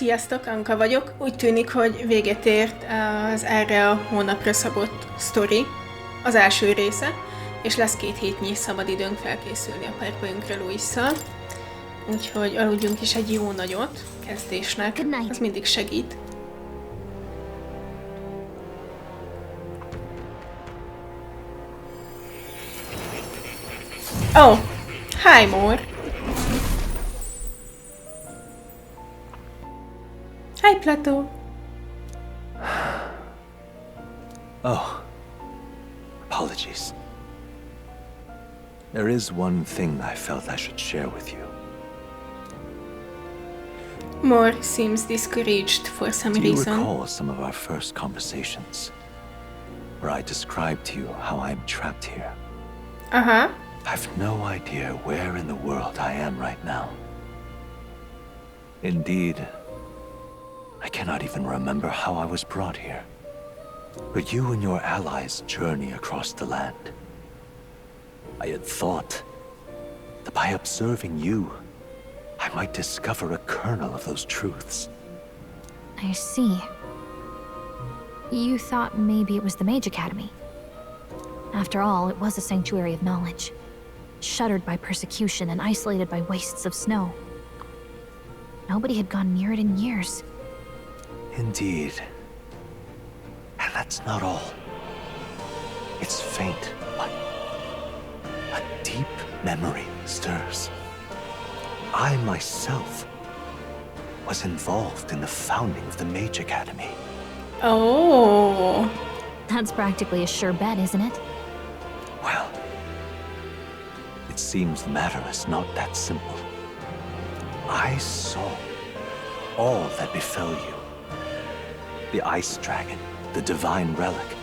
Sziasztok, Anka vagyok. Úgy tűnik, hogy véget ért az erre a hónapra szabott sztori, az első része, és lesz 2 hétnyi szabadidőnk felkészülni a párbajünkra Louisszal. Úgyhogy aludjunk is egy jó nagyot kezdésnek, az mindig segít. Oh, hi More. Hi Plato. Oh, apologies. There is one thing I felt I should share with you. More seems discouraged for some reason. Do you recall some of our first conversations, where I described to you how I'm trapped here? Uh-huh. I've no idea where in the world I am right now. Indeed, I cannot even remember how I was brought here. But you and your allies journey across the land. I had thought that by observing you, I might discover a kernel of those truths. I see. You thought maybe it was the Mage Academy. After all, it was a sanctuary of knowledge, shuttered by persecution and isolated by wastes of snow. Nobody had gone near it in years. Indeed. And that's not all. It's faint, but a deep memory stirs. I myself was involved in the founding of the Mage Academy. Oh. That's practically a sure bet, isn't it? Well, it seems the matter is not that simple. I saw all that befell you. The ice dragon, the divine relic,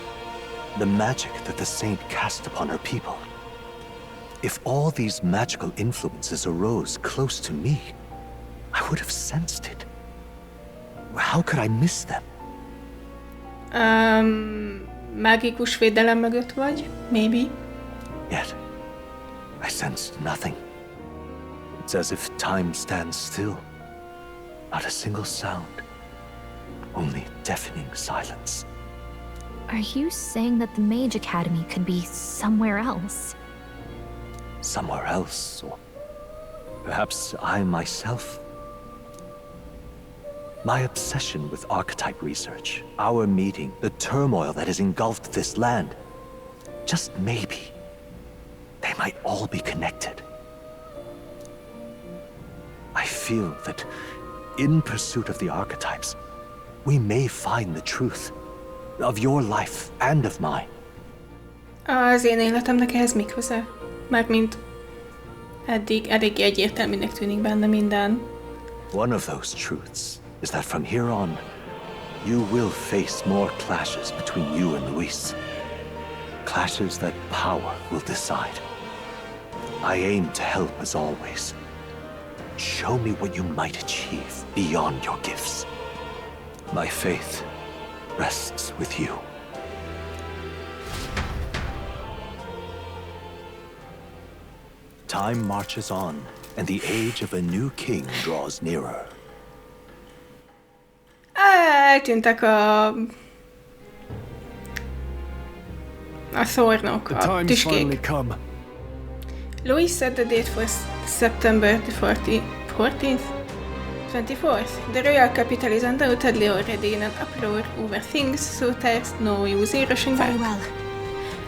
the magic that the saint cast upon her people. If all these magical influences arose close to me, I would have sensed it. How could I miss them? Mágikus védelem mögött vagy? Maybe. Yet, I sensed nothing. It's as if time stands still. Not a single sound. Only deafening silence. Are you saying that the Mage Academy could be somewhere else? Somewhere else, or perhaps I myself? My obsession with archetype research, our meeting, the turmoil that has engulfed this land, just maybe, they might all be connected. I feel that in pursuit of the archetypes, we may find the truth of your life and of mine. Az én életemnek ehhez mi köze? Mármint eddig eléggé egyértelműnek tűnik benne minden. One of those truths is that from here on, you will face more clashes between you and Luis. Clashes that power will decide. I aim to help as always. Show me what you might achieve beyond your gifts. My faith rests with you. Time marches on, and the age of a new king draws nearer. Eltűntek a szornok, a tüskék. Louis set the date for September the 24th. The royal capital is undoubtedly already in an uproar over things, so there's no use in rushing back. Very well.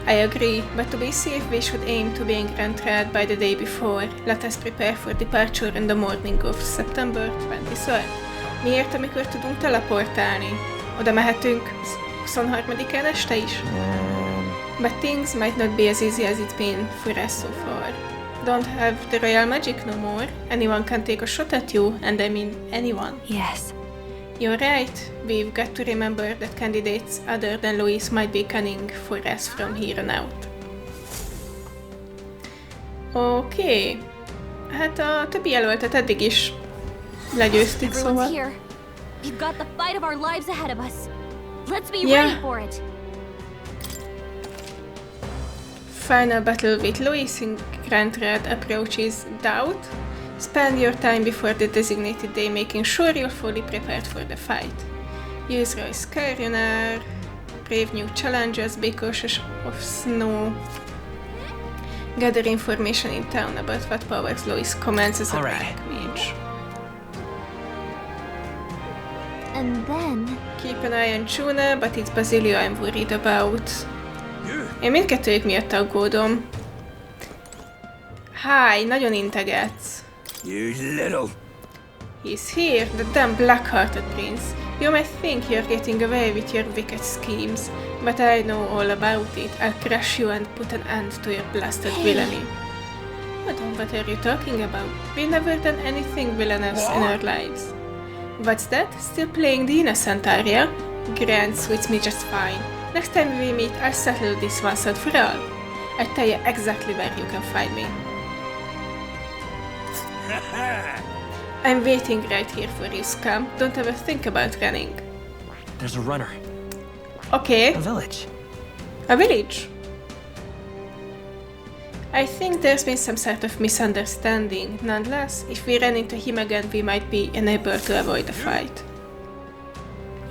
I agree, but to be safe we should aim to be in Grand Trad by the day before. Let us prepare for departure in the morning of September 23rd. Miért, amikor tudunk teleportálni? Oda mehetünk 23-án este is? But things might not be as easy as it's been for us so far. Don't have the royal magic no more. Anyone can take a shot at you, and I mean anyone. Yes. You're right. We've got to remember that candidates other than Louis might be cunning for us from here on out. Oké. Hát a többi jelöltet eddig is legyőztük, szóval. Here. We've got the fight of our lives ahead of us. Let's be ready for it. Final battle with Louis in Grand Red approaches doubt. Spend your time before the designated day making sure you're fully prepared for the fight. Use Roy's Junah, brave new challenges, be cautious of snow. Gather information in town about what powers Lois commands as a black mage. And then... Keep an eye on Junah, but it's Basilio I'm worried about. Én mindkettőjük miatt aggódom. Hi, nagyon integetsz. You little... He's here, the damn black-hearted prince. You might think you're getting away with your wicked schemes, but I know all about it. I'll crush you and put an end to your blasted villainy. Madam, what are you talking about? We've never done anything villainous in our lives. What's that? Still playing the innocent, are ya? Grand suits me just fine. Next time we meet, I'll settle this once and for all. I'll tell you exactly where you can find me. I'm waiting right here for you, scum. Don't ever think about running. There's a runner. Okay. A village. A village? I think there's been some sort of misunderstanding. Nonetheless, if we run into him again, we might be unable to avoid the fight.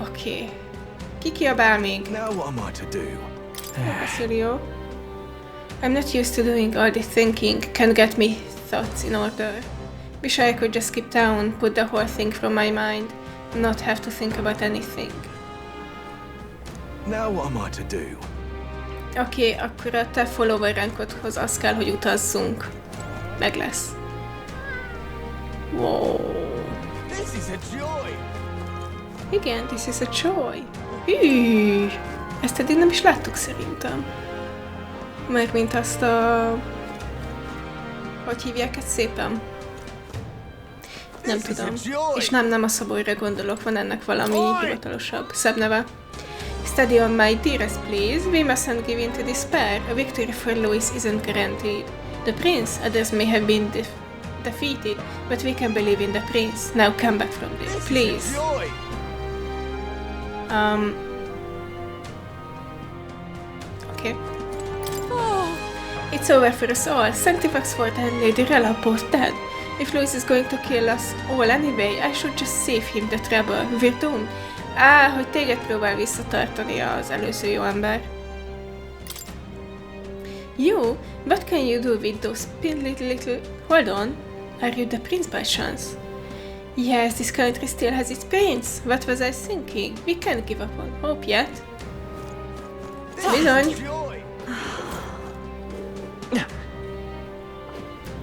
Okay. Ki kiabál még? Now what am I to do? Basilio. I'm not used to doing all the thinking. Can't get me thoughts in order. Wish I could just skip town, put the whole thing from my mind, not have to think about anything. Now what am I to do? Oké, akkor a te follower rankodhoz az kell, hogy utazzunk. Meg lesz. Wow. This is a joy! Igen, this is a joy. Hű, ezt eddig nem is láttuk szerintem. Mármint azt a... Hogy hívják ezt szépen? Nem tudom. És nem a szoborra gondolok, van ennek valami hivatalosabb, szebb neve. Study on my dearest, please. We mustn't give in to despair. A victory for Lois isn't guaranteed. The prince, others may have been defeated, but we can believe in the prince. Now come back from there, please. Okay. It's over for us all. Sanctifex Fort and Lady Rella both dead. If Lois is going to kill us all anyway, I should just save him the trouble. We're doomed. Hogy téged próbál visszatartani az előző jó ember. You? What can you do with those little... Hold on. Are you the prince by chance? Yes, this country still has its prince. What was I thinking? We can't give up on hope yet. Bizony.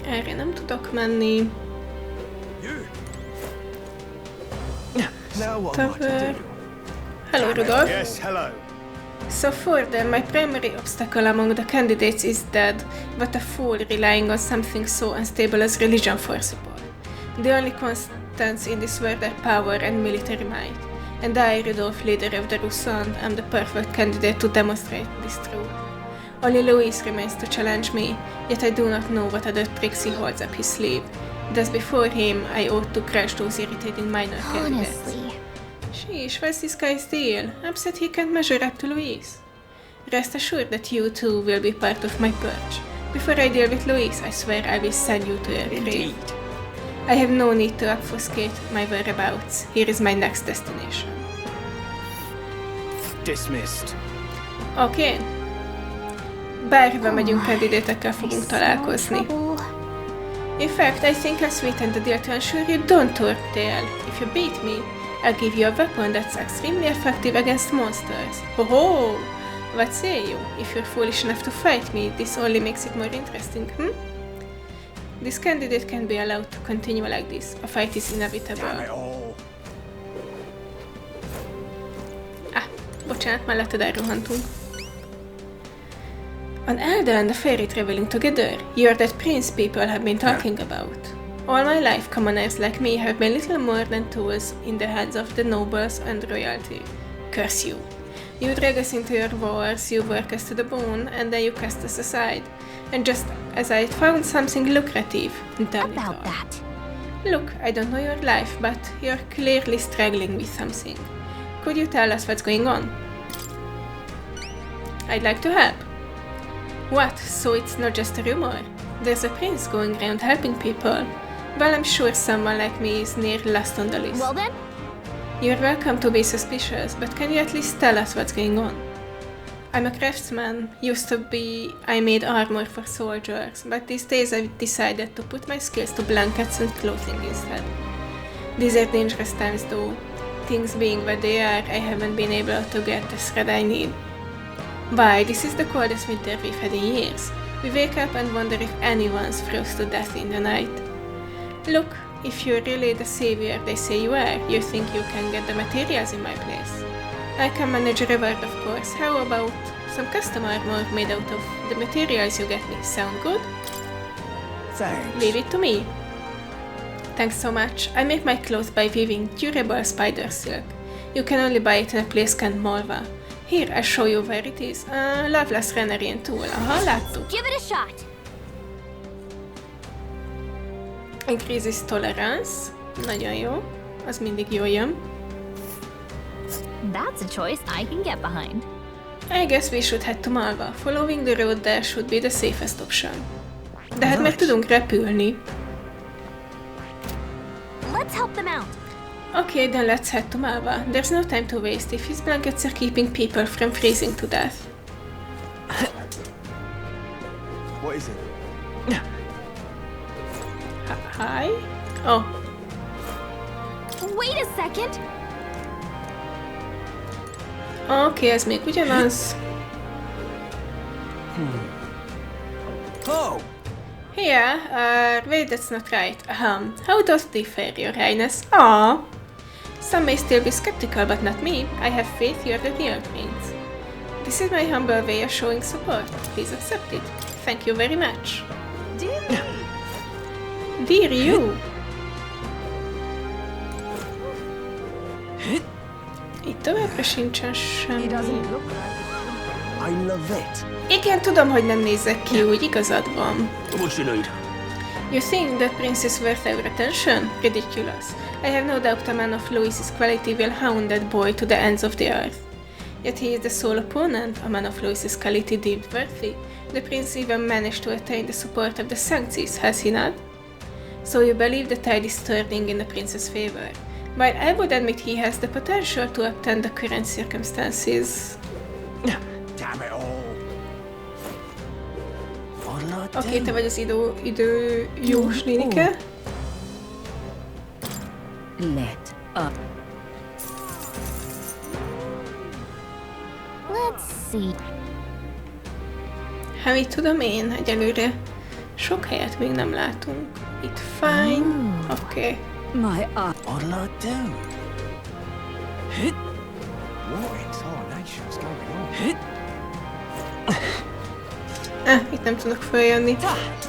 Erre nem tudok menni. Hello, Rudolph. Yes, hello. So further, my primary obstacle among the candidates is dead. What a fool relying on something so unstable as religion for support. The only constants in this world are power and military might. And I, Rudolph, leader of the Rusan, am the perfect candidate to demonstrate this truth. Only Louis remains to challenge me, yet I do not know what other tricks he holds up his sleeve. Thus before him, I ought to crush those irritating minor candidates. Honestly. Sheesh, what's this guy's deal? Upset he can't measure up to Louise. Rest assured that you too will be part of my purge. Before I deal with Louise, I swear I will send you to your grave. I have no need to obfuscate my whereabouts. Here is my next destination. Dismissed. Okay. Bárhova megyünk, kandidátekkel fogunk találkozni. In fact, I think I'll sweeten the deal to ensure you don't turn tail. If you beat me, I'll give you a weapon that's extremely effective against monsters. Ho-ho! What say you? If you're foolish enough to fight me, this only makes it more interesting, This candidate can be allowed to continue like this. A fight is inevitable. Bocsánat, melletted elrohantunk. An elder and a fairy traveling together. You're that prince people have been talking about. All my life, commoners like me have been little more than tools in the hands of the nobles and royalty. Curse you. You drag us into your wars, you work us to the bone, and then you cast us aside. And just as I found something lucrative, damn it all. About that. Look, I don't know your life, but you're clearly struggling with something. Could you tell us what's going on? I'd like to help. What? So it's not just a rumor? There's a prince going around helping people. Well, I'm sure someone like me is near last on the list. Well then? You're welcome to be suspicious, but can you at least tell us what's going on? I'm a craftsman. Used to be, I made armor for soldiers, but these days I've decided to put my skills to blankets and clothing instead. These are dangerous times though. Things being what they are, I haven't been able to get the thread I need. Why, this is the coldest winter we've had in years. We wake up and wonder if anyone's froze to death in the night. Look, if you're really the savior they say you are, you think you can get the materials in my place. I can manage a reward, of course. How about some custom armor made out of the materials you get me? Sound good? Thanks. Leave it to me. Thanks so much. I make my clothes by weaving durable spider silk. You can only buy it in a place called Malva. Here, I'll show you where it is. Loveless Renarian tool. Aha, láttuk. Give it a shot. Increases tolerance. Nagyon jó. Az mindig jól jön. That's a choice I can get behind. I guess we should head to Malva. Following the road there should be the safest option. De hát meg tudunk repülni. Let's help them out. Okay, then let's head to Malva. There's no time to waste if his blankets are keeping people from freezing to death. What is it? Hi? Oh. Wait a second. Okay, ez még ugyanaz. Oh! Yeah, wait, that's not right. How does differ, Your Highness? Aww. Some may still be skeptical, but not me. I have faith you're the real prince. This is my humble way of showing support. Please accept it. Thank you very much. Dear you! Itt továbbra sincsen semmi. I love it. Igen, tudom, hogy nem nézek ki úgy, igazad van. What you need? You think that prince is worth our attention? Ridiculous. I have no doubt a man of Louis's quality will hound that boy to the ends of the earth. Yet he is the sole opponent a man of Louis's quality deemed worthy. The prince even managed to attain the support of the Sanctis, has he not? So you believe the tide is turning in the prince's favor? While I would admit he has the potential to obtain the current circumstances. Damn it all. Oké, te vagy az idő jós nénike. Let up. Let's see. Hát mit tudom én, egyelőre sok helyet még nem látunk. Itt fine. Oké. My What'll I do? What in tarnation's going on? Itt nem tudok följönni.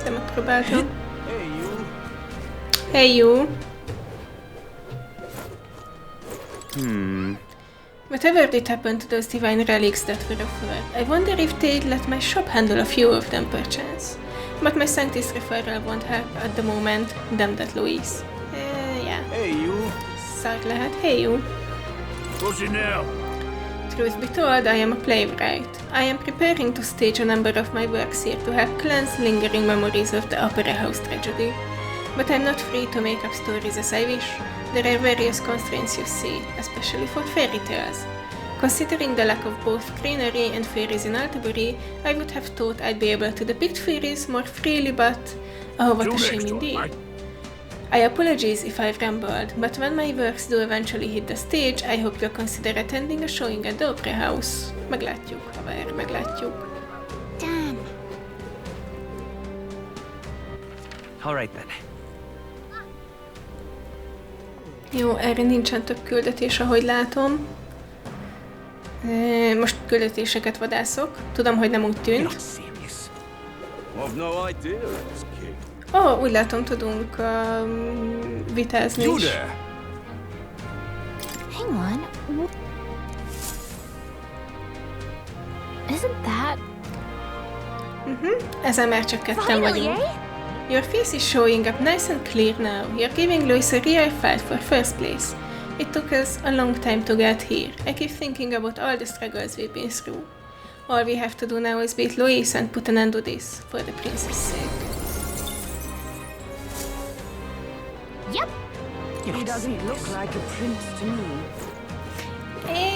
De megpróbáltam. Hey, you. Hey you! Whatever did happen to those divine relics that were offered, I wonder if they'd let my shop handle a few of them perchance. But my Sanctis referral won't help at the moment, damn that Louis. Yeah. Hey, you. Szar lehet. Hey you! What's it now? Truth be told, I am a playwright. I am preparing to stage a number of my works here to help cleanse lingering memories of the Opera House tragedy. But I'm not free to make up stories as I wish. There are various constraints, you see, especially for fairy tales. Considering the lack of both greenery and fairies in Altabury, I would have thought I'd be able to depict fairies more freely, but... Oh, what a shame indeed. I apologize if I've rambled, but when my works do eventually hit the stage, I hope you'll consider attending a showing at the Opera House. Meglátjuk, haver, meglátjuk. Damn. All right then. Jó, erre nincsen több küldetés, ahogy látom. Most küldetéseket vadászok. Tudom, hogy nem úgy tűnt. I've no idea this kid. Úgy látom, tudunk vitázni is. Junah! Hang on. Isn't that... Ezen már csak ketten Finally, vagyunk. eh? Your face is showing up nice and clear now. You're giving Louis a real fight for first place. It took us a long time to get here. I keep thinking about all the struggles we've been through. All we have to do now is beat Louis and put an end to this, for the prince's sake. Yep. He doesn't look like a prince to me.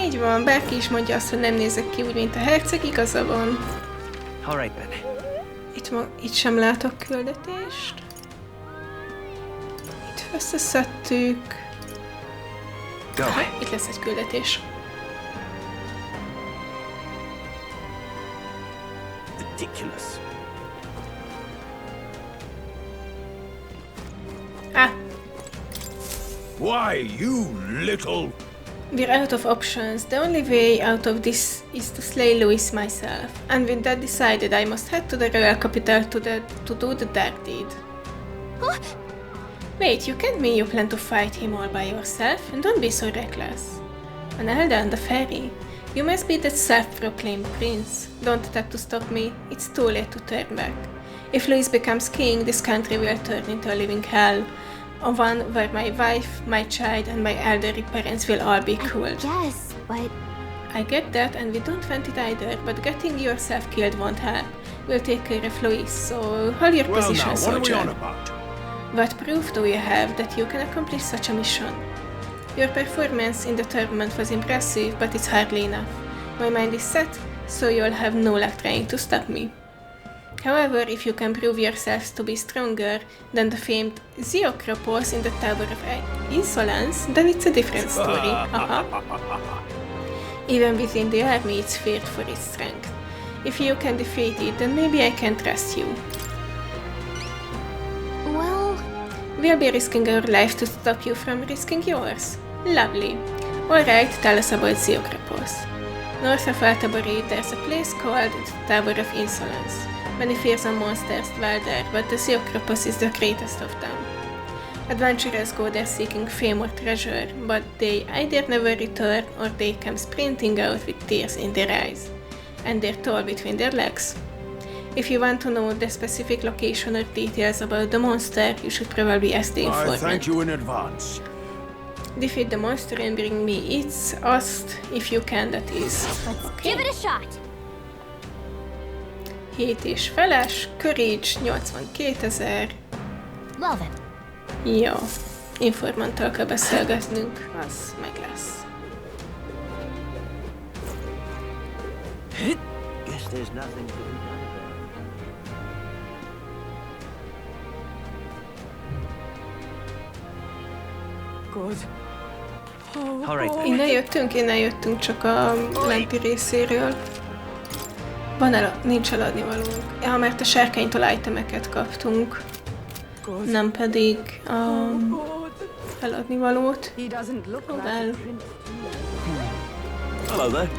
Így van, bárki is mondja azt, hogy nem nézek ki úgy, mint a herceg, igaza van. All right then. Itt sem látok küldetést. Itt összeszedtük. Go. Aha, itt lesz egy küldetés. Ridiculous. Why, you little... We're out of options. The only way out of this is to slay Louis myself. And with that decided, I must head to the royal capital to do the dark deed. Wait, you can't mean you plan to fight him all by yourself? Don't be so reckless. An elder on the ferry. You must be that self-proclaimed prince. Don't attempt to stop me. It's too late to turn back. If Louis becomes king, this country will turn into a living hell. A one where my wife, my child, and my elderly parents will all be killed. Yes, but... I get that, and we don't want it either, but getting yourself killed won't help. We'll take care of Louis, so hold your position, soldier. What proof do you have that you can accomplish such a mission? Your performance in the tournament was impressive, but it's hardly enough. My mind is set, so you'll have no luck trying to stop me. However, if you can prove yourselves to be stronger than the famed Zeokropos in the Tower of Insolence, then it's a different story. Even within the army, it's feared for its strength. If you can defeat it, then maybe I can trust you. Well... We'll be risking our life to stop you from risking yours. Lovely. Alright, tell us about Zeokropos. North of Altabari, there's a place called the Tower of Insolence. Many fearsome monsters dwell there, but the Zeokropos is the greatest of them. Adventurers go there seeking fame or treasure, but they either never return or they come sprinting out with tears in their eyes, and their tail between their legs. If you want to know the specific location or details about the monster, you should probably ask the informant. I thank you in advance. Defeat the monster and bring me its host, if you can, that is. Let's give it a shot! 7 és feles, Courage 82 000. Love it. Jó, informanttal kell beszélgetnünk, az meg lesz. Guess there's nothing to be done. Good. All right. Innen jöttünk csak a lenti részéről. Nincs eladnivalónk. Ja, mert a sárkánytól itemeket kaptunk. Nem pedig eladnivalót. Próbál. Hello there.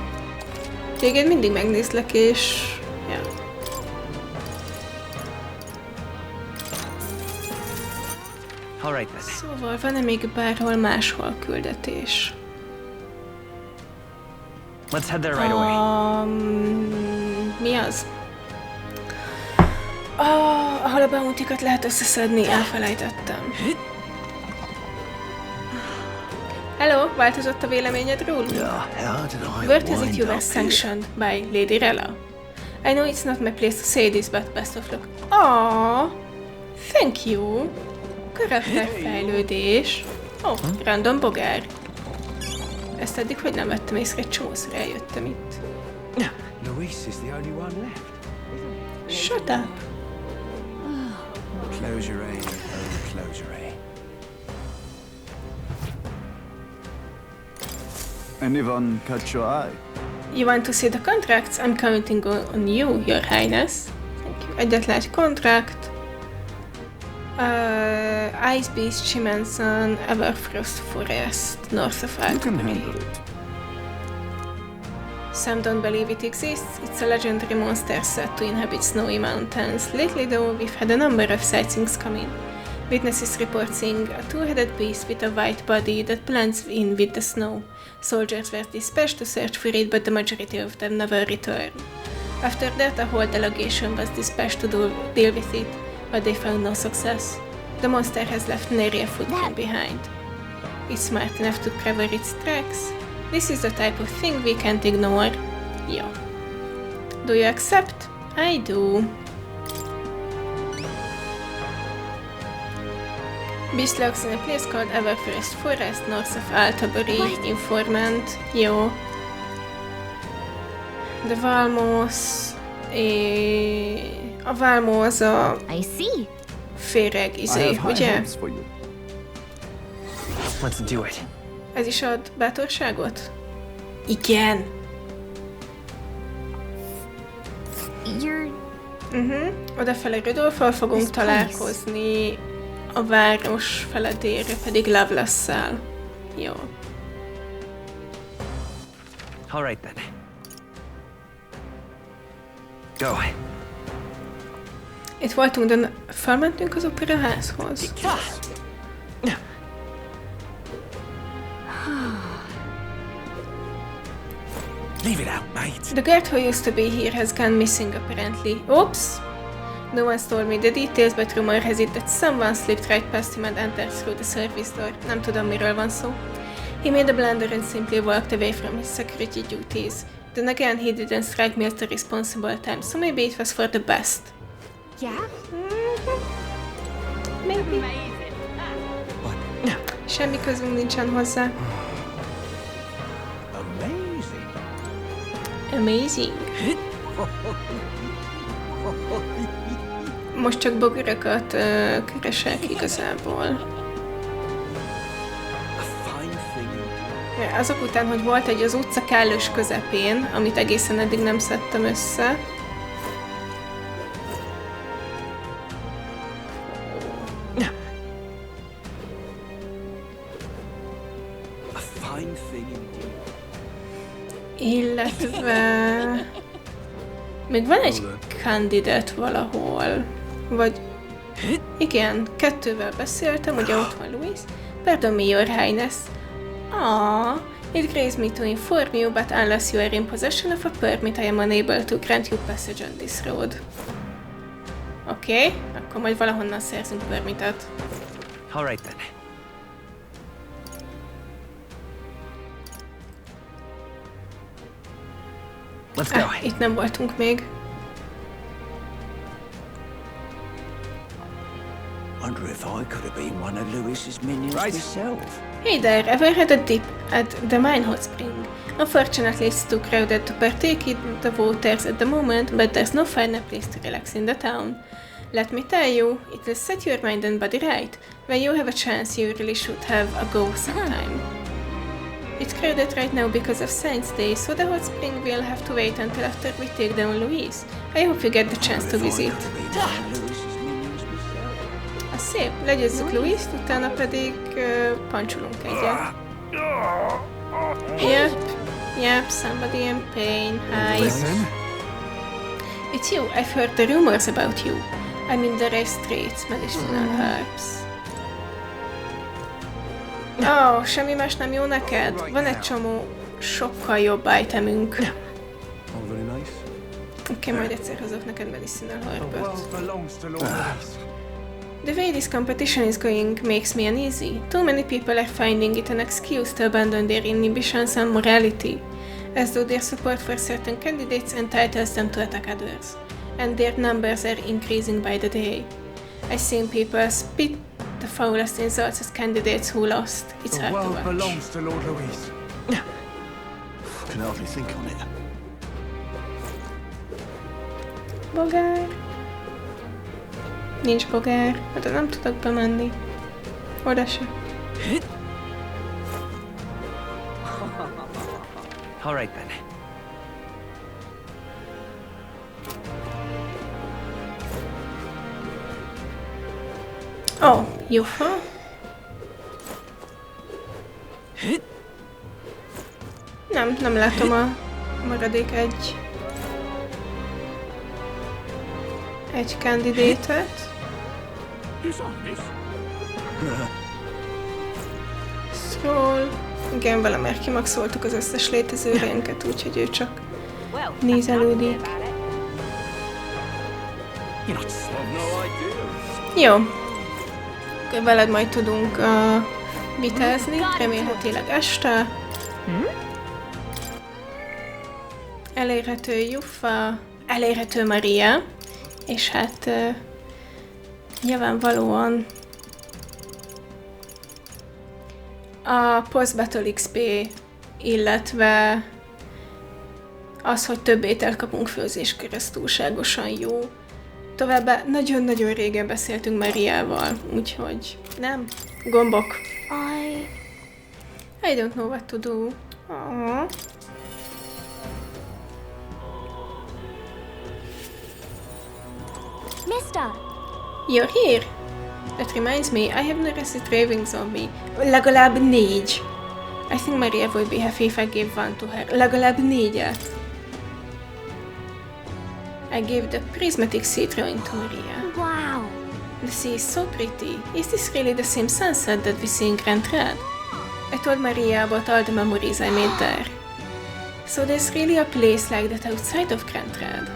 Téged mindig megnézlek, és... Ja. All right then. Szóval van-e még bárhol máshol küldetés? Let's head there right away. Mi az? Ahol a bounty-kat lehet összeszedni, elfelejtettem. Hello, változott a véleményed rólunk? Where is it you were sanctioned by Lady Rella? I know it's not my place to say this, but best of luck. Aww, thank you. Karakterfejlődés. Random bogár. Ezt eddig hogy nem vettem észre, egy csomószor eljöttem itt. Louis is the only one left. Shut up. Close your eye, close your eye. Anyone catch your eye? You want to see the contracts? I'm counting on you, Your Highness. Thank you. Egyetlen egy kontrakt. Ice Beast, Chimenson, Everfrost Forest, north of Altabari. Some don't believe it exists. It's a legendary monster said to inhabit snowy mountains. Lately though, we've had a number of sightings come in. Witnesses report seeing a two-headed beast with a white body that blends in with the snow. Soldiers were dispatched to search for it, but the majority of them never returned. After that, a whole delegation was dispatched to deal with it, but they found no success. The monster has left nary a footprint behind. It's smart enough to cover its tracks. This is the type of thing we can't ignore. Yeah. Do you accept? I do. Bislocks in a place called Everforest Forest, north of Altabari, informant. Jó. De Valmos... A Valmo az a... I see. Féreg, I have high ugye? hopes for you. Let's do it. Ez is ad bátorságot? Igen. You're... Odafele Rudolffal fogunk találkozni, a város feledére pedig Lovelessel. Jó. All right then. Go. Itt voltunk, de felmentünk az operaházhoz. Leave it out, mate. The girl who used to be here has gone missing apparently. Oops! No one told me the details, but rumor has it that someone slipped right past him and entered through the service door. Nem tudom, miről van szó. He made a blunder and simply walked away from his security duties. Then again, he didn't strike me as the responsible time, so maybe it was for the best. Yeah? Maybe. Semmi közünk nincsen hozzá. Amazing. Amazing. Most csak bogarakat keresek igazából. A fine thing. Azok után, hogy volt egy az utca kellős közepén, amit egészen eddig nem szedtem össze. A fine thing indeed. Illetve... Még van egy candidate valahol. Vagy... Igen, 2-vel beszéltem, ugye ott van Louis. Pardon me, your highness. It grieves me to inform you, but unless you are in possession of a permit, I am unable to grant you passage on this road. Oké, akkor majd valahonnan szerzünk permitet. All right then. Let's go. Itt nem voltunk még. Wonder if I could have been one of Lewis's minions myself. Hey there, ever had a dip at the mine hot spring? Unfortunately, it's too crowded to partake in the waters at the moment, but there's no finer place to relax in the town. Let me tell you, it will set your mind and body right. When you have a chance, you really should have a go sometime. It's crowded right now because of Science Day, so the hot spring will have to wait until after we take down Louise. I hope you get the chance to visit. A szép, legyőzzük Louise-t, utána pedig pancsolunk egyet. Yep, somebody in pain. Hi. It's you. I've heard the rumors about you. I'm in the rest streets, medicinal herbs. Semmi más nem jó neked? Van egy csomó sokkal jobb itemünk. Oké, majd egyszer hozok neked medicinal herbot. The way this competition is going makes me uneasy. Too many people are finding it an excuse to abandon their inhibitions and morality, as though their support for certain candidates entitles them to attack others, and their numbers are increasing by the day. I've seen people spit the foulest insults at candidates who lost. It's hard to watch. Belongs to Lord Louise. Can hardly think on it. Bogár. Nincs bogár, de nem tudok bemenni. Oda se. All right then. Eupha. Nem látom a maradék egy kandidátet. Szól. Igen, vele már kimaxoltuk az összes létező ránket, úgyhogy ő csak nézelődik. Jó. Akkor veled majd tudunk vitázni, remélhetőleg este. Elérhető Eupha, elérhető Maria, és hát nyilvánvalóan A post-battle XP, illetve az, hogy több ételt kapunk főzéskor, ez túlságosan jó. Továbbá nagyon-nagyon régen beszéltünk Mariával, úgyhogy nem. Gombok. I don't know what to do. Aww. Mister! You're here? That reminds me, I have noticed ravings on me. Legalább 4. I think Maria would be happy if I gave one to her. Legalább 4-et. I gave the prismatic sea drawing to Maria. Wow! The sea is so pretty. Is this really the same sunset that we see in Grand Red? I told Maria about all the memories I made there. So there's really a place like that outside of Grand Red.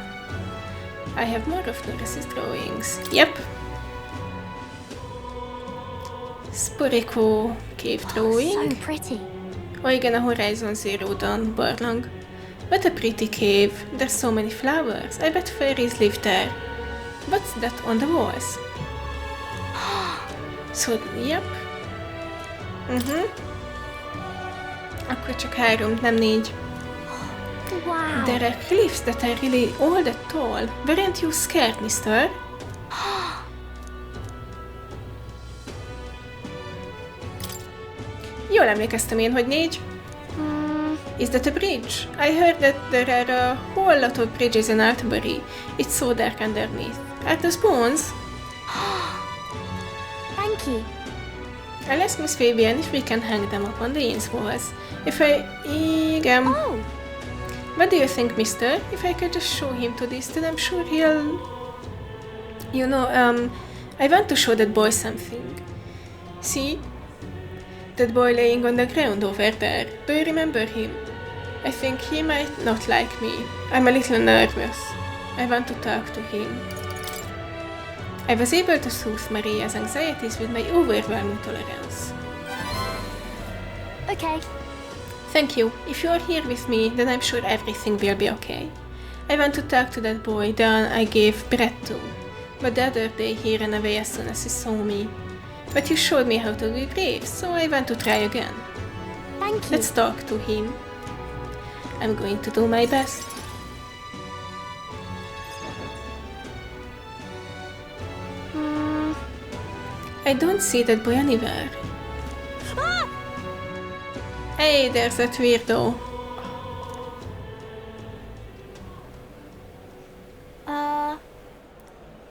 I have more of Norris's drawings. Yep. Sporiko cave drawing. So pretty. Oh igen, a Horizon Zero Dawn barlang. What a pretty cave. There's so many flowers. I bet fairies live there. What's that on the walls? So, yep. Akkor csak 3, nem 4. Wow. There are cliffs that are really all that tall. Weren't you scared, mister? Jól emlékeztem én, hogy 4. Is that a bridge? I heard that there are a whole lot of bridges in Altbury. It's so dark underneath. Are those bones? Thank you. I'll ask Miss Fabian if we can hang them up on the inn's walls. If I... Igen. Oh, What do you think, mister? If I could just show him to this, then I'm sure he'll... You know, I want to show that boy something. See? That boy laying on the ground over there. Do you remember him? I think he might not like me. I'm a little nervous. I want to talk to him. I was able to soothe Maria's anxieties with my overwhelming tolerance. okay. Thank you. If you're here with me, then I'm sure everything will be okay. I want to talk to that boy, the one I gave bread to. But the other day he ran away as soon as he saw me. But you showed me how to be brave, so I want to try again. Thank you. Let's talk to him. I'm going to do my best. I don't see that boy anywhere. Hey, there's that weirdo.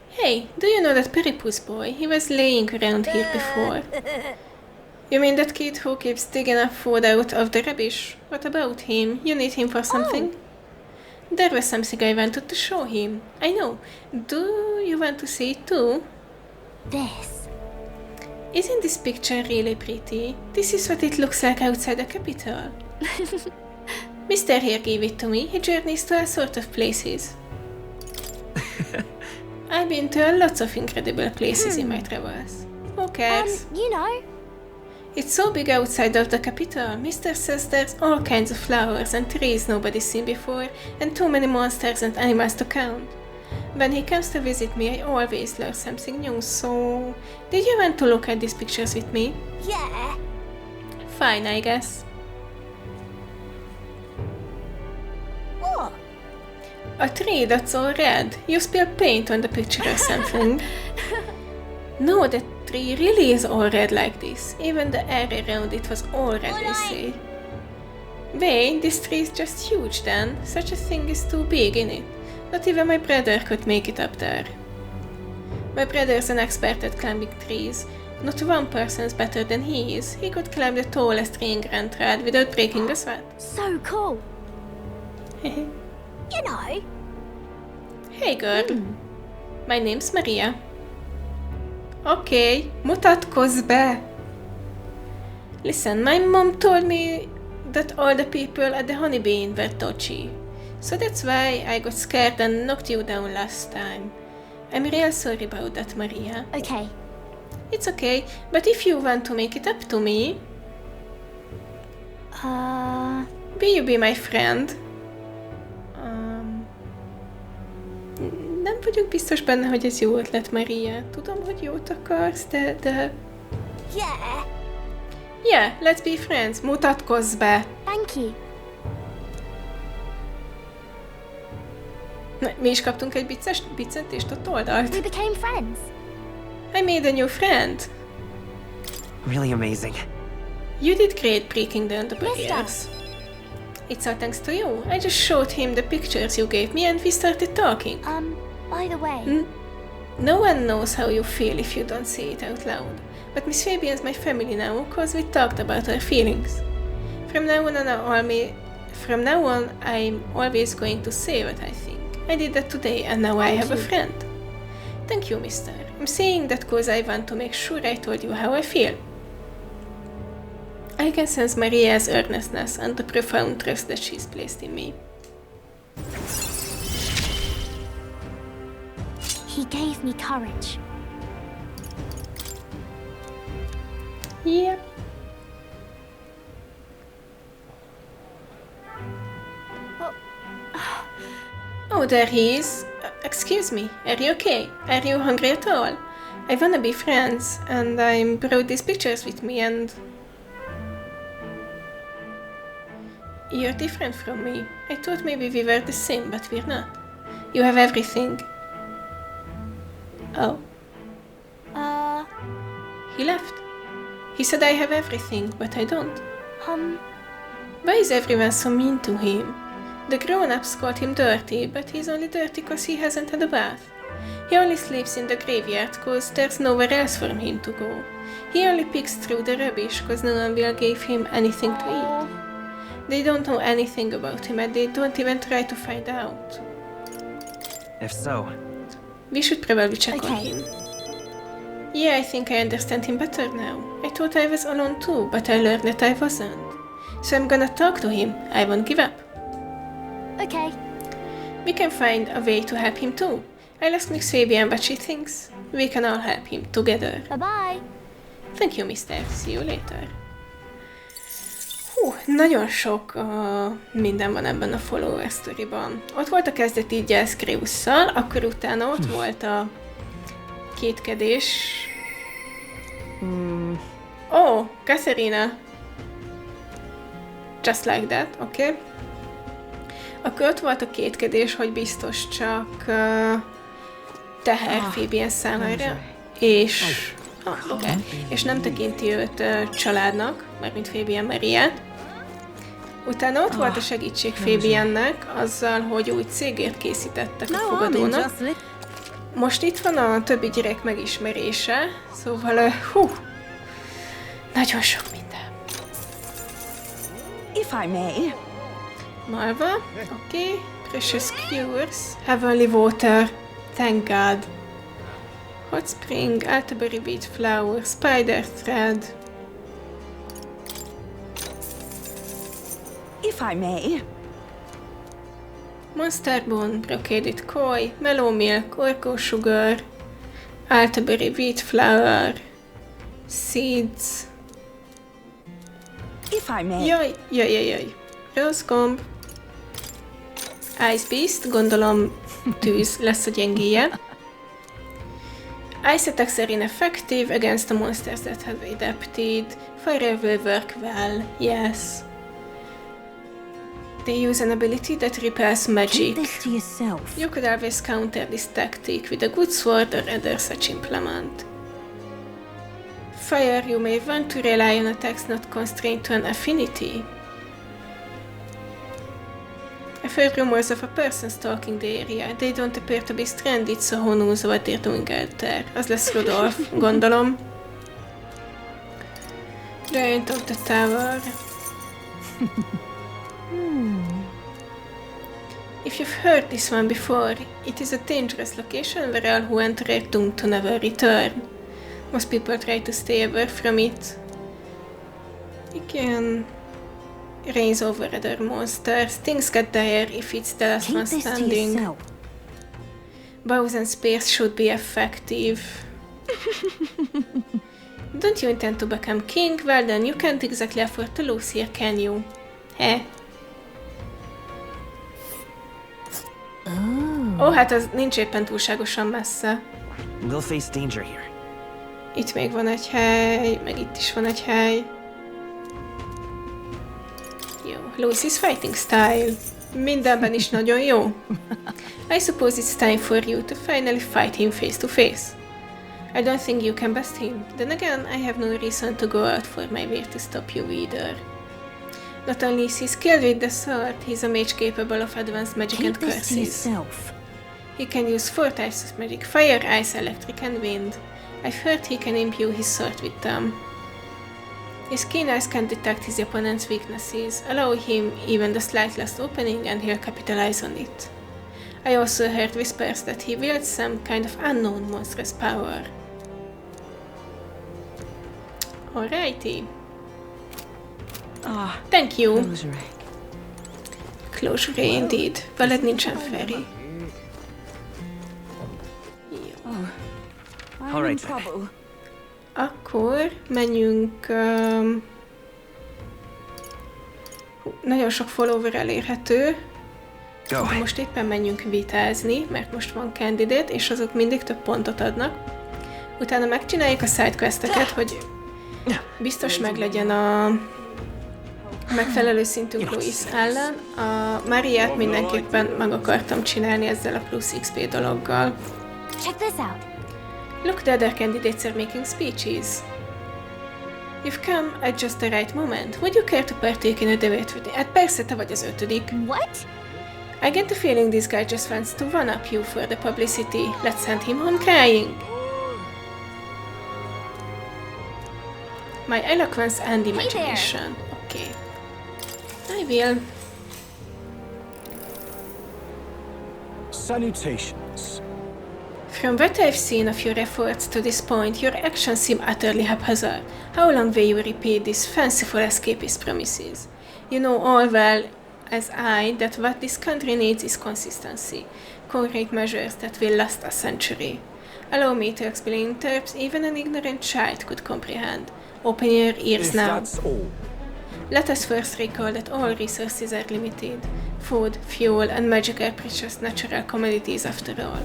Hey, do you know that Peripus boy? He was laying around here before. You mean that kid who keeps digging up food out of the rubbish? What about him? You need him for something? There was something I wanted to show him. I know. Do you want to see it too? This. Isn't this picture really pretty? This is what it looks like outside the capital. Mr. here gave it to me. He journeys to all sorts of places. I've been to lots of incredible places in my travels. Who cares? You know. It's so big outside of the capital. Mr. says there's all kinds of flowers and trees nobody's seen before, and too many monsters and animals to count. When he comes to visit me, I always learn something new, so... Did you want to look at these pictures with me? Yeah. Fine, I guess. What? A tree that's all red. You spilled paint on the picture or something. No, the tree really is all red like this. Even the air around it was all red, they say. Wait, this tree is just huge then. Such a thing is too big, innit? Not even my brother could make it up there. My brother's an expert at climbing trees. Not one person's better than he is. He could climb the tallest tree in Grand Red without breaking a sweat. So cool. You know. Hey girl. My name's Maria. Okay, mutatkozz be! Listen, my mom told me that all the people at the honeybee inn were touchy. So that's why I got scared and knocked you down last time. I'm real sorry about that, Maria. Okay. It's okay, but if you want to make it up to me... Will you be my friend? Nem vagyok biztos benne, hogy ez jó ötlet, Maria. Tudom, hogy jót akarsz, de... Yeah. Yeah, let's be friends. Mutatkozz be. Thank you. Mi is kaptunk egy biccentést ott oldalt. We became friends. I made a new friend. Really amazing. You did great breaking down the barriers. It's all thanks to you. I just showed him the pictures you gave me and we started talking. By the way... No one knows how you feel if you don't say it out loud. But Miss Fabian's my family now, because we talked about our feelings. From now on, I'm always going to say what I think. I did that today and now I have a friend. Thank you, mister. I'm saying that because I want to make sure I told you how I feel. I can sense Maria's earnestness and the profound trust that she's placed in me. He gave me courage. Yep. Oh, there he is. Excuse me, are you okay? Are you hungry at all? I wanna be friends, and I brought these pictures with me, and... You're different from me. I thought maybe we were the same, but we're not. You have everything. Oh. He left. He said I have everything, but I don't. Why is everyone so mean to him? The grown-ups called him dirty, but he's only dirty because he hasn't had a bath. He only sleeps in the graveyard because there's nowhere else for him to go. He only picks through the rubbish because no one will give him anything to eat. They don't know anything about him and they don't even try to find out. If so... We should probably check on him. Yeah, I think I understand him better now. I thought I was alone too, but I learned that I wasn't. So I'm gonna talk to him. I won't give up. Okay. We can find a way to help him too. I'll ask Miss Fabian what she thinks. We can all help him together. Bye-bye. Thank you, mister. See you later. Hú, nagyon sok minden van ebben a follower storyban. Ott volt a kezdeti Gyászkreusszal, akkor utána ott volt a kétkedés. Oh, Catherina. Just like that, oké. Okay. Akkor ott volt a kétkedés, hogy biztos csak teher Fabian számára, és, és nem tekinti őt családnak, mármint Fabian Mariát. Utána ott volt a segítség Fabiannek azzal, hogy új cégért készítettek a fogadónak. Most itt van a többi gyerek megismerése, szóval nagyon sok minden. If I may. Malva, okay. Precious Cures, Heavenly Water, Thank God. Hot Spring, Elderberry Wheat Flour, Spider Thread. If I may. Monster Bone, Brocaded Koi, Mellow Milk, Orco Sugar, Elderberry Wheat Flour, Seeds. If I may. Jaj. Rose Comb. Ice Beast, gondolom tűz lesz a gyengéje. Ice attacks are ineffective against the monsters that have adapted. Fire will work well, yes. They use an ability that repels magic. Keep this to yourself. You could always counter this tactic with a good sword or other such implement. Fire, you may want to rely on attacks not constrained to an affinity. I've heard rumors of a person stalking the area. They don't appear to be stranded, so who knows what they're doing out there. Az lesz Rudolf, gondolom. Giant of the Tower. If you've heard this one before, it is a dangerous location where all who enter are doomed to never return. Most people try to stay away from it. Igen. Reigns over other monsters. Things get dire if it's the last one standing. Bows and spears should be effective. Don't you intend to become king? Well then, you can't exactly afford to lose here, can you? Ó, hát az nincs éppen túlságosan messze. We'll face danger here. Itt még van egy hely, meg itt is van egy hely. Jó. Lucy's fighting style. Mindenben is nagyon jó. I suppose it's time for you to finally fight him face to face. I don't think you can best him. Then again, I have no reason to go out for my way to stop you either. Not only is he skilled with the sword, he's a mage capable of advanced magic and curses. He can use 4 types of magic: fire, ice, electric, and wind. I've heard he can imbue his sword with them. His keen eyes can detect his opponent's weaknesses, allow him even the slightest opening, and he'll capitalize on it. I also heard whispers that he wields some kind of unknown monstrous power. Alrighty. Thank you. Closure indeed. Veled nincsen feri. I'm in trouble. Akkor menjünk... nagyon sok follower elérhető. Most éppen menjünk vitázni, mert most van candidate, és azok mindig több pontot adnak. Utána megcsináljuk a sidequesteket, hogy biztos meglegyen a megfelelő szintű Louis ellen. A Mariát mindenképpen meg akartam csinálni ezzel a plusz XP dologgal. Check this out. Look, the other candidates are making speeches. You've come at just the right moment. Would you care to partake in a debate with me? Hát persze, te vagy az 5. What? I get the feeling this guy just wants to one-up you for the publicity. Let's send him home crying. My eloquence and imagination. Okay. I will. Salutations. From what I've seen of your efforts to this point, your actions seem utterly haphazard. How long will you repeat these fanciful escapist promises? You know all well as I that what this country needs is consistency, concrete measures that will last a century. Allow me to explain in terms even an ignorant child could comprehend. Open your ears If now. that's all. Let us first recall that all resources are limited. Food, fuel, and magic are precious natural commodities after all.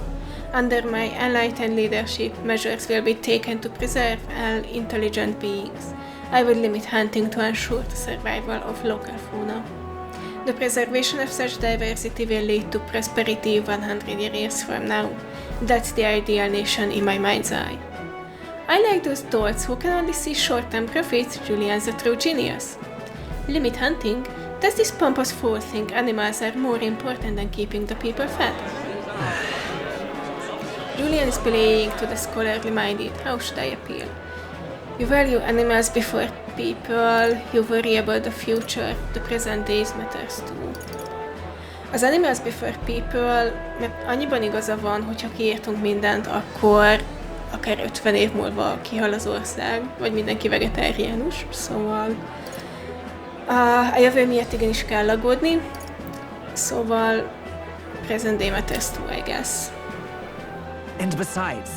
Under my enlightened leadership, measures will be taken to preserve all intelligent beings. I will limit hunting to ensure the survival of local fauna. The preservation of such diversity will lead to prosperity 100 years from now. That's the ideal nation in my mind's eye. I like those dolts who can only see short-term profits. Julian's a true genius. Limit hunting? Does this pompous fool think animals are more important than keeping the people fed? Julian is playing to the scholarly minded. How should I appeal? You value animals before people, you worry about the future, the present days matters too. Az animals before people, mert annyiban igaza van, hogyha kiírtunk mindent, akkor akár 50 év múlva kihal az ország, vagy mindenki vegetáriánus, szóval a jövő miatt igenis kell aggódni, szóval present day matters too, I guess. And besides,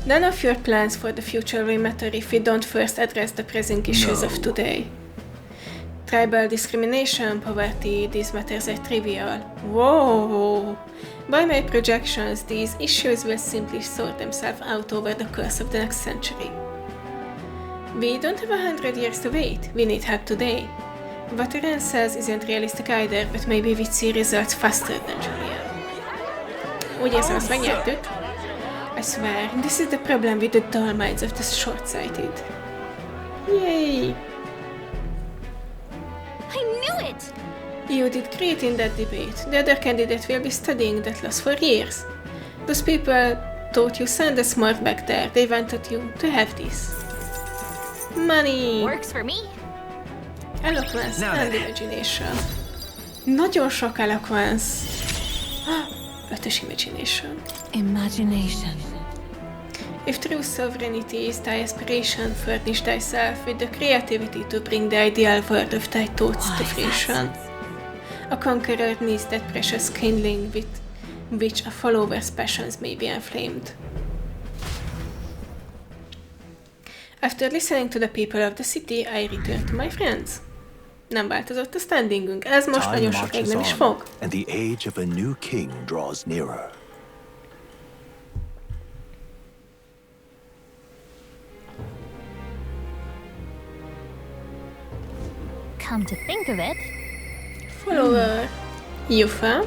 None of your plans for the future will matter if we don't first address the present issues of today. Tribal discrimination, poverty, these matters are trivial. Whoa! By my projections, these issues will simply sort themselves out over the course of the next century. We don't have 100 years to wait, we need help today. What Ren says isn't realistic either, but maybe we'd see results faster than Julian. Úgy érzem, azt megnyertük. I swear, this is the problem with the dull minds of the short-sighted. Yay! I knew it! You did great in that debate. The other candidate will be studying that loss for years. Those people thought you sent a smart back there. They wanted you to have this. Money! Works for me. Eloquence Now and then. imagination. Nagyon sok eloquence. 5-ös imagination. Imagination. If true sovereignty is thy aspiration, furnish thyself with the creativity to bring the ideal world of thy thoughts to fruition. A conqueror needs that precious kindling with which a follower's passions may be inflamed. After listening to the people of the city, I return to my friends. Nem változott a standingünk, ez most Time nagyon sokáig marches nem is on, fog. and the age of a new king draws nearer. Come to think of it, Follower. Eupha.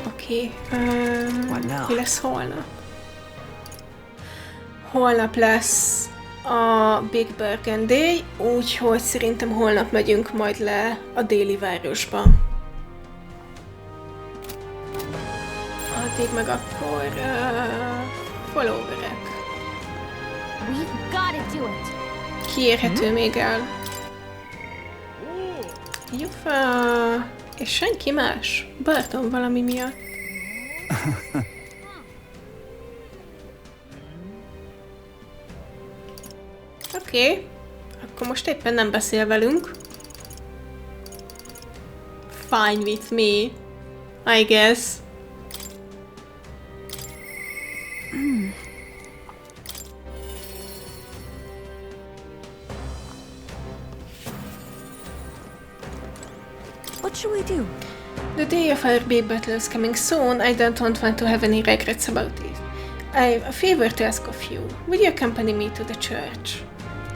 Oké. Mi lesz holnap? Holnap lesz a Big Burgen Day, úgyhogy szerintem holnap megyünk majd le a déli városba. Addig meg akkor followerek. We've gotta do it. Kiérhető még el. Eupha. És senki más? Barton valami miatt. Oké. Akkor most éppen nem beszél velünk. Fine with me, I guess. What should we do? The day of our big battle is coming soon. I don't want to have any regrets about it. I have a favor to ask of you. Will you accompany me to the church?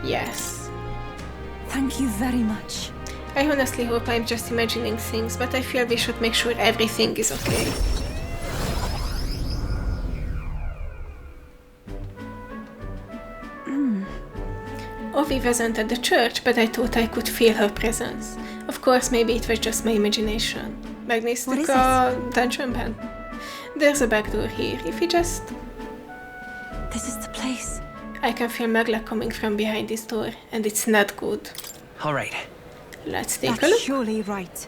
Yes. Thank you very much. I honestly hope I'm just imagining things, but I feel we should make sure everything is okay. Ovi wasn't at the church, but I thought I could feel her presence. Of course, maybe it was just my imagination. Megnéztük a dungeonben? There's a back door here. If you just... This is the place. I can feel Magla coming from behind this door, and it's not good. All right. Let's take a That's look. surely right.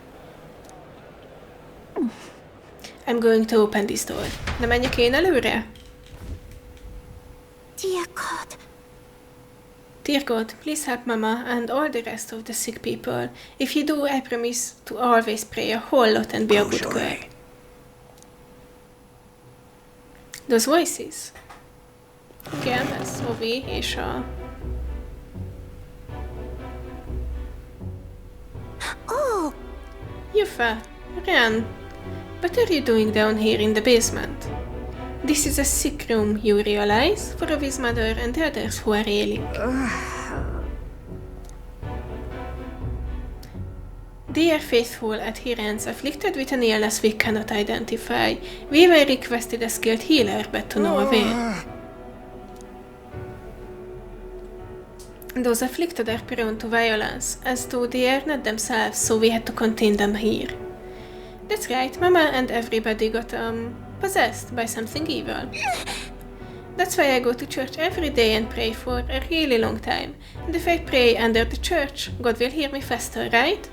I'm going to open this door. De menjek én előre? Dear God. Dear God, please help Mama and all the rest of the sick people. If you do, I promise to always pray a whole lot and be a good girl. Those voices. Igen, ez Ovi és a... Oh, Eupha, Ren, what are you doing down here in the basement? This is a sick room, you realize, for Ovi's mother and the others who are ailing. Dear faithful adherents afflicted with an illness we cannot identify, we were requested a skilled healer, but to no avail. Those afflicted are prone to violence, as though they are not themselves, so we had to contain them here. That's right, Mama and everybody got, possessed by something evil. That's why I go to church every day and pray for a really long time. And if I pray under the church, God will hear me faster, right?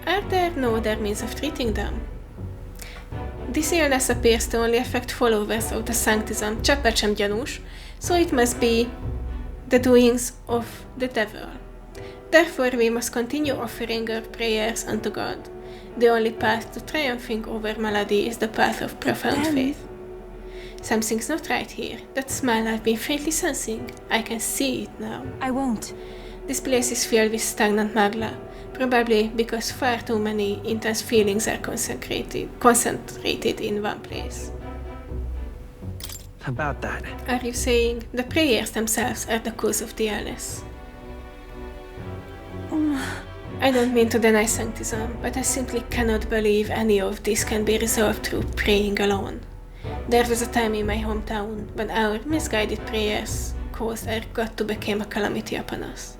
Are there no other means of treating them? This illness appears to only affect followers of the sanctism, cseppet sem gyanús, so it must be the doings of the devil. Therefore we must continue offering our prayers unto God. The only path to triumphing over malady is the path of profound faith. Something's not right here. That smell I've been faintly sensing. I can see it now. I won't. This place is filled with stagnant magla, probably because far too many intense feelings are concentrated in one place. About that. Are you saying the prayers themselves are the cause of the illness? I don't mean to deny sanctism, but I simply cannot believe any of this can be resolved through praying alone. There was a time in my hometown when our misguided prayers caused our God to become a calamity upon us.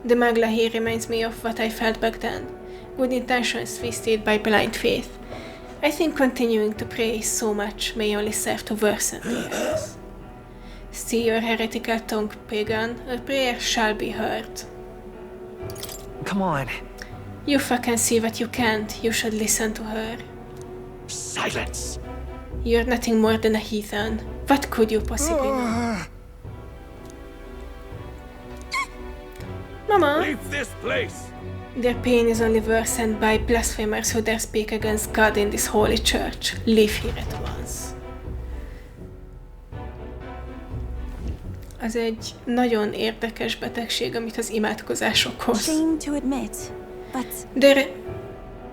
The Magla here reminds me of what I felt back then, good intentions twisted by blind faith. I think continuing to pray so much may only serve to worsen the illness. Still your heretical tongue, pagan, our prayer shall be heard. Come on. Eupha can see what you can't, you should listen to her. Silence! You're nothing more than a heathen. What could you possibly know? Mama! Leave this place! Their pain is only worsened by blasphemers who dare speak against God in this holy church. Leave here at once. Az egy nagyon érdekes betegség, amit az imádkozások hoz. Shame to admit, but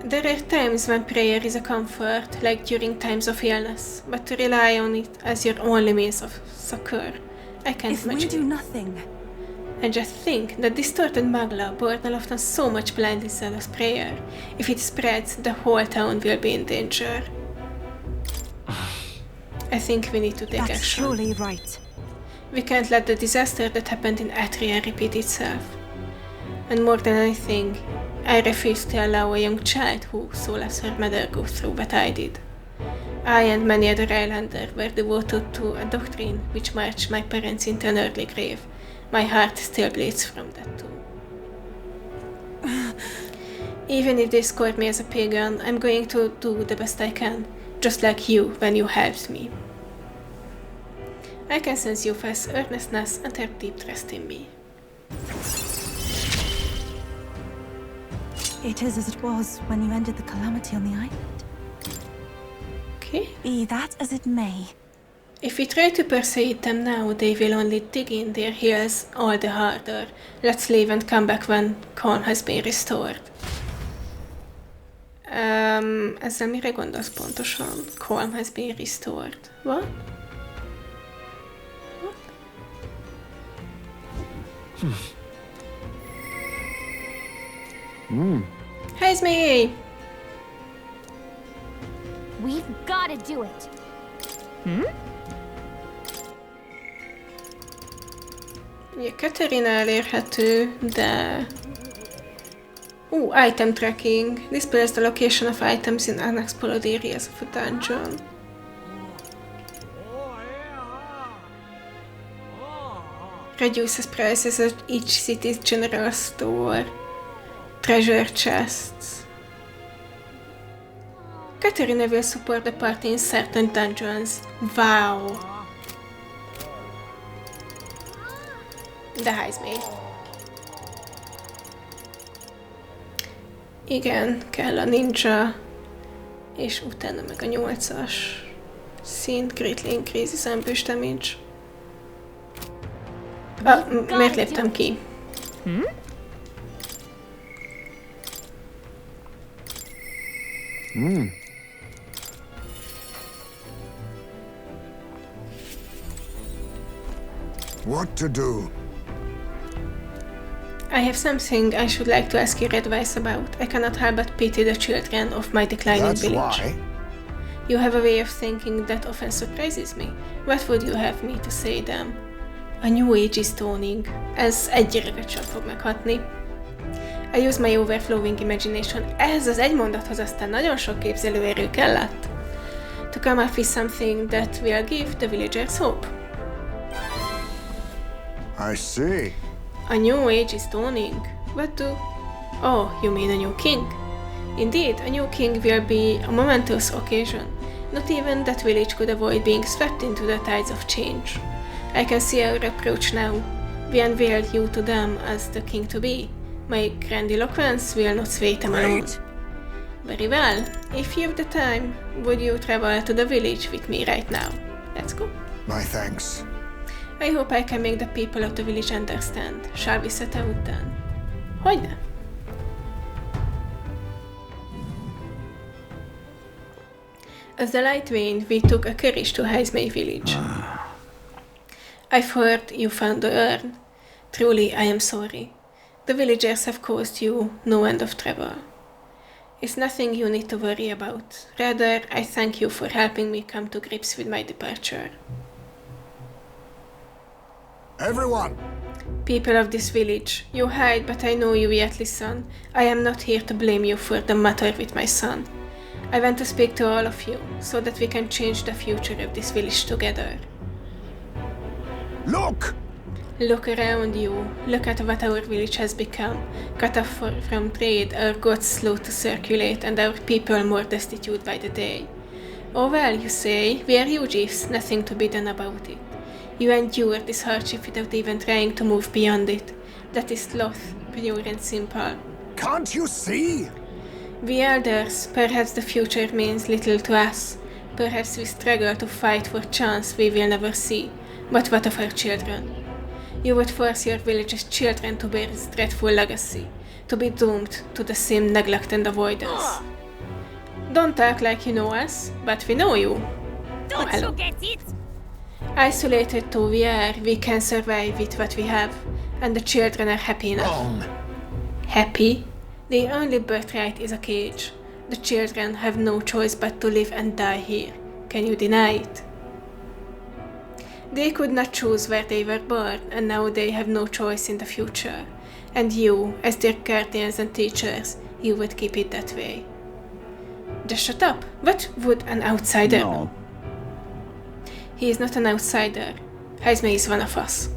There are times when prayer is a comfort, like during times of illness, but to rely on it as your only means of succor, I can't if we imagine do it. nothing, And just think, that distorted Magla born often so much blindly zealous prayer. If it spreads, the whole town will be in danger. I think we need to take That's action. surely right. We can't let the disaster that happened in Atria repeat itself. And more than anything, I refuse to allow a young child who so loves her mother go through what I did. I and many other islanders were devoted to a doctrine which marched my parents into an early grave. My heart still bleeds from that too. Even if they scored me as a pagan, I'm going to do the best I can, just like you when you helped me. I can sense Eupha's earnestness and her deep trust in me. It is as it was when you ended the calamity on the island. Okay. Be that as it may. If we try to persuade them now, they will only dig in their heels all the harder. Let's leave and come back when calm has been restored. Ezzel mire gondolsz pontosan? Calm has been restored. What? Heismay! We've gotta do it. Ugye Catherina elérhető, de... item tracking. Displays the location of items in unexplored areas of a dungeon. Reduces prices at each city's general store. Treasure chests. Catherina will support the party in certain dungeons. Wow! De Heismay. Igen, kell a ninja, és utána meg a 8-as szint, greatly increases ambush damage. Miért léptem ki? What to do? I have something I should like to ask your advice about. I cannot help but pity the children of my declining That's village. why. You have a way of thinking that often surprises me. What would you have me to say them? A New Age stoning. Ez egy gyereket sem fog meghatni. I use my overflowing imagination. Ehhez az egy mondathoz aztán nagyon sok képzelőerő kellett. To come up with something that will give the villagers hope. I see. A New Age is dawning. What do... Oh, you mean a new king? Indeed, a new king will be a momentous occasion. Not even that village could avoid being swept into the tides of change. I can see our approach now. We unveil you to them as the king-to-be. My grandiloquence will not sway them alone. Very well. If you've the time, would you travel to the village with me right now? Let's go. My thanks. I hope I can make the people of the village understand. Shall we set out then? Hogyne? As the light waned, we took a carriage to Heismay village. I've heard you found the urn. Truly, I am sorry. The villagers have caused you no end of trouble. It's nothing you need to worry about. Rather, I thank you for helping me come to grips with my departure. Everyone! People of this village, you hide, but I know you yet listen. I am not here to blame you for the matter with my son. I want to speak to all of you, so that we can change the future of this village together. Look! Look around you. Look at what our village has become. Cut off from trade, our goods slow to circulate, and our people more destitute by the day. Oh well, you say, we are fugitives, nothing to be done about it. You endure this hardship without even trying to move beyond it. That is sloth, pure and simple. Can't you see? We elders, perhaps the future means little to us. Perhaps we struggle to fight for chance we will never see. But what of our children? You would force your village's children to bear this dreadful legacy, to be doomed to the same neglect and avoidance. Don't talk like you know us, but we know you. Don't you get it? Isolated though we are, we can survive with what we have. and the children are happy enough. Wrong. Happy? Their only birthright is a cage. The children have no choice but to live and die here. Can you deny it? They could not choose where they were born, and now they have no choice in the future. And you, as their guardians and teachers, you would keep it that way. Just shut up. What would an outsider know? He is not an outsider. Heismay is one of us.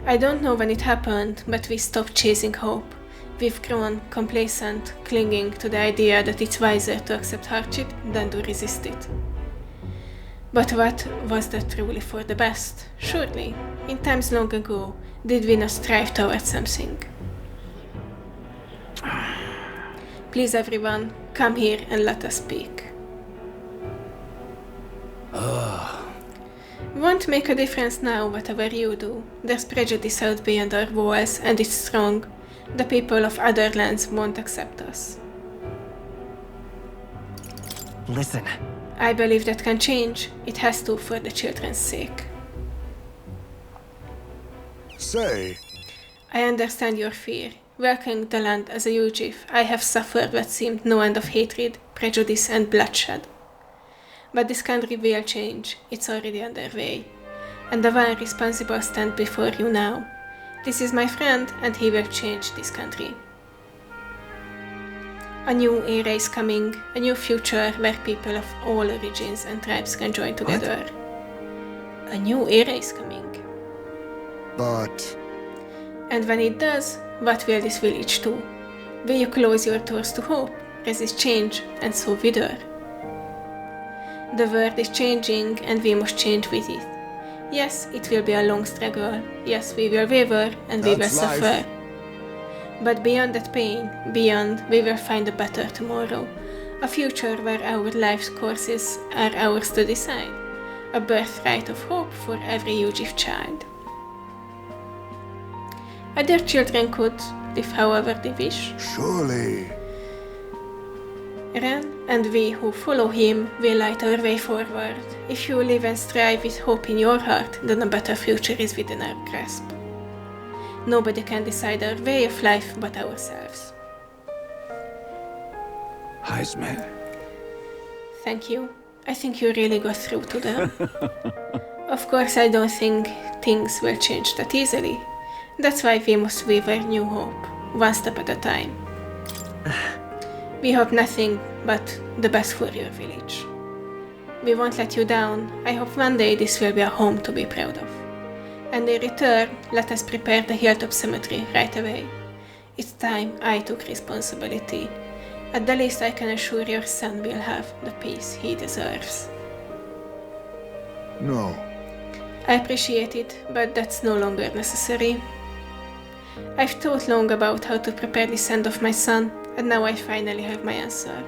I don't know when it happened, but we stopped chasing hope. We've grown complacent, clinging to the idea that it's wiser to accept hardship than to resist it. But what was that truly for the best? Surely, in times long ago, did we not strive towards something? Please everyone, come here and let us speak. Won't make a difference now whatever you do. There's prejudice out beyond our walls, and it's strong. The people of other lands won't accept us. Listen. I believe that can change. It has to for the children's sake. Say, I understand your fear. Welcoming the land as a fugitive, I have suffered what seemed no end of hatred, prejudice and bloodshed. But this country will change. It's already underway. And the one responsible stands before you now. This is my friend, and he will change this country. A new era is coming, a new future where people of all origins and tribes can join together. A new era is coming. but And when it does, what will this village do? Will you close your doors to hope, resist change, and so wither? The world is changing, and we must change with it. Yes, it will be a long struggle. Yes, we will waver, and we will That's life. suffer. But beyond that pain, beyond, we will find a better tomorrow. A future where our life's courses are ours to decide. A birthright of hope for every fugitive child. Other children could live however they wish. surely. Ren, and we who follow him will light our way forward. If you live and strive with hope in your heart, then a better future is within our grasp. Nobody can decide our way of life but ourselves. Heismay. Thank you. I think you really got through to them. Of course, I don't think things will change that easily. That's why we must weave new hope, one step at a time. We hope nothing but the best for your village. We won't let you down. I hope one day this will be a home to be proud of. And in return, let us prepare the hilltop cemetery right away. It's time I took responsibility. At the least, I can assure your son will have the peace he deserves. No. I appreciate it, but that's no longer necessary. I've thought long about how to prepare the end of my son, and now I finally have my answer.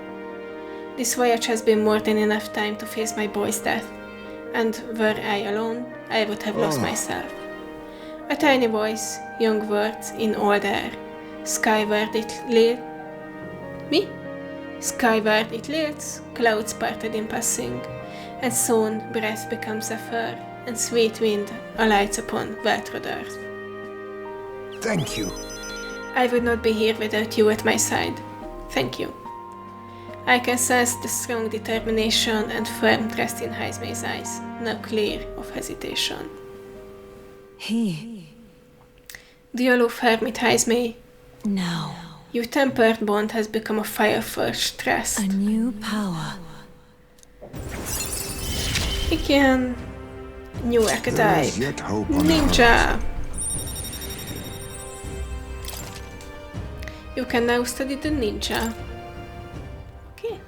This voyage has been more than enough time to face my boy's death, and were I alone, I would have lost myself. A tiny voice, young words in old air. Skyward it lit. Me? Skyward it lilts, clouds parted in passing, and soon breath becomes a fur, and sweet wind alights upon well-trod earth. Thank you. I would not be here without you at my side. Thank you. I can sense the strong determination and firm trust in Heismay's eyes, now clear of hesitation. Do you love hermit Heismay? No. Your tempered bond has become a fire-forged trust. A new power. Igen. New There archetype. is yet hope on the Ninja. You can now study the ninja. Okay.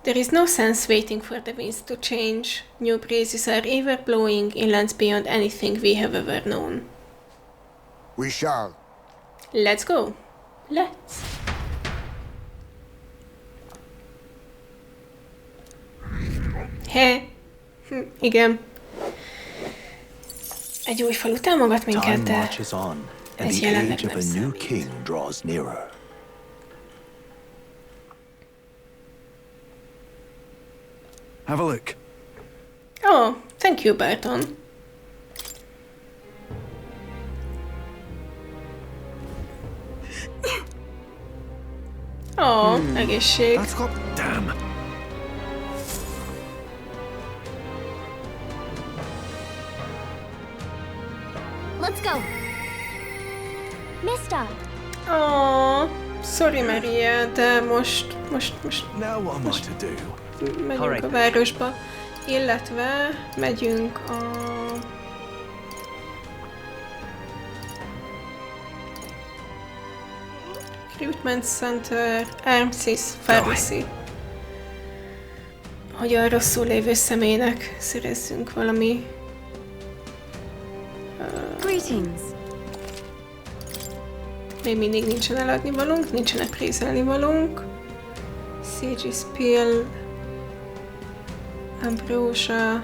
There is no sense waiting for the winds to change. New breezes are ever blowing in lands beyond anything we have ever known. We shall. Let's go. Let's. Igen. Egy új falu támogat minket, Time de marches on, and ez the jelenleg age of nem a new számít. king draws nearer. Have a look. Oh, thank you, Barton. Ó, egészség. That's got... Damn. Let's go. Mister. Ó, sorry Maria, de most Now what am I to do? megyünk a városba, illetve megyünk a... Recruitment Center, Armsis Pharmacy. Hogy a rosszul lévő személynek szerezzünk valami... Greetings. Még mindig nincsen eladni valónk, nincsen eprézelni valónk. Sage Spill, Ambrosia.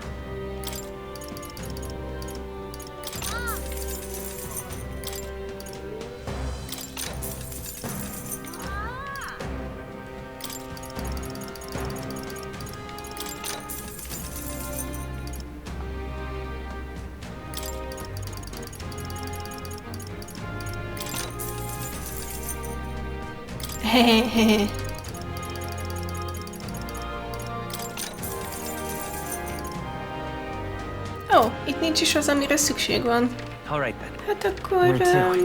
Hehehe. Ó, itt nincs is az, amire szükség van. All right then. Hát akkor... Where to?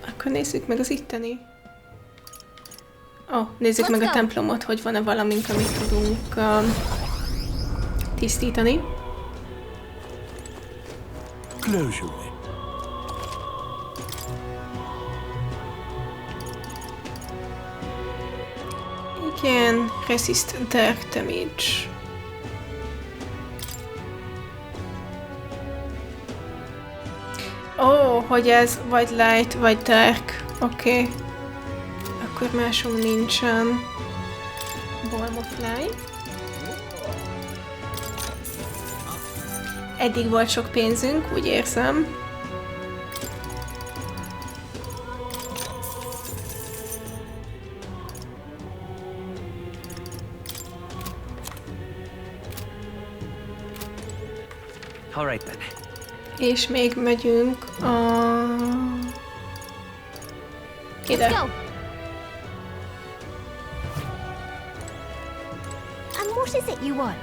Akkor nézzük meg az itteni. Ó, nézzük meg a templomot, hogy van-e valamink, amit tudunk tisztítani. Closure. Igen, resist dark damage. Ó, hogy ez vagy light, vagy dark. Oké. Akkor másunk nincsen. Balm of light. Eddig volt sok pénzünk, úgy érzem. All right then. És még megyünk a... ide. Let's go. And what is it you want?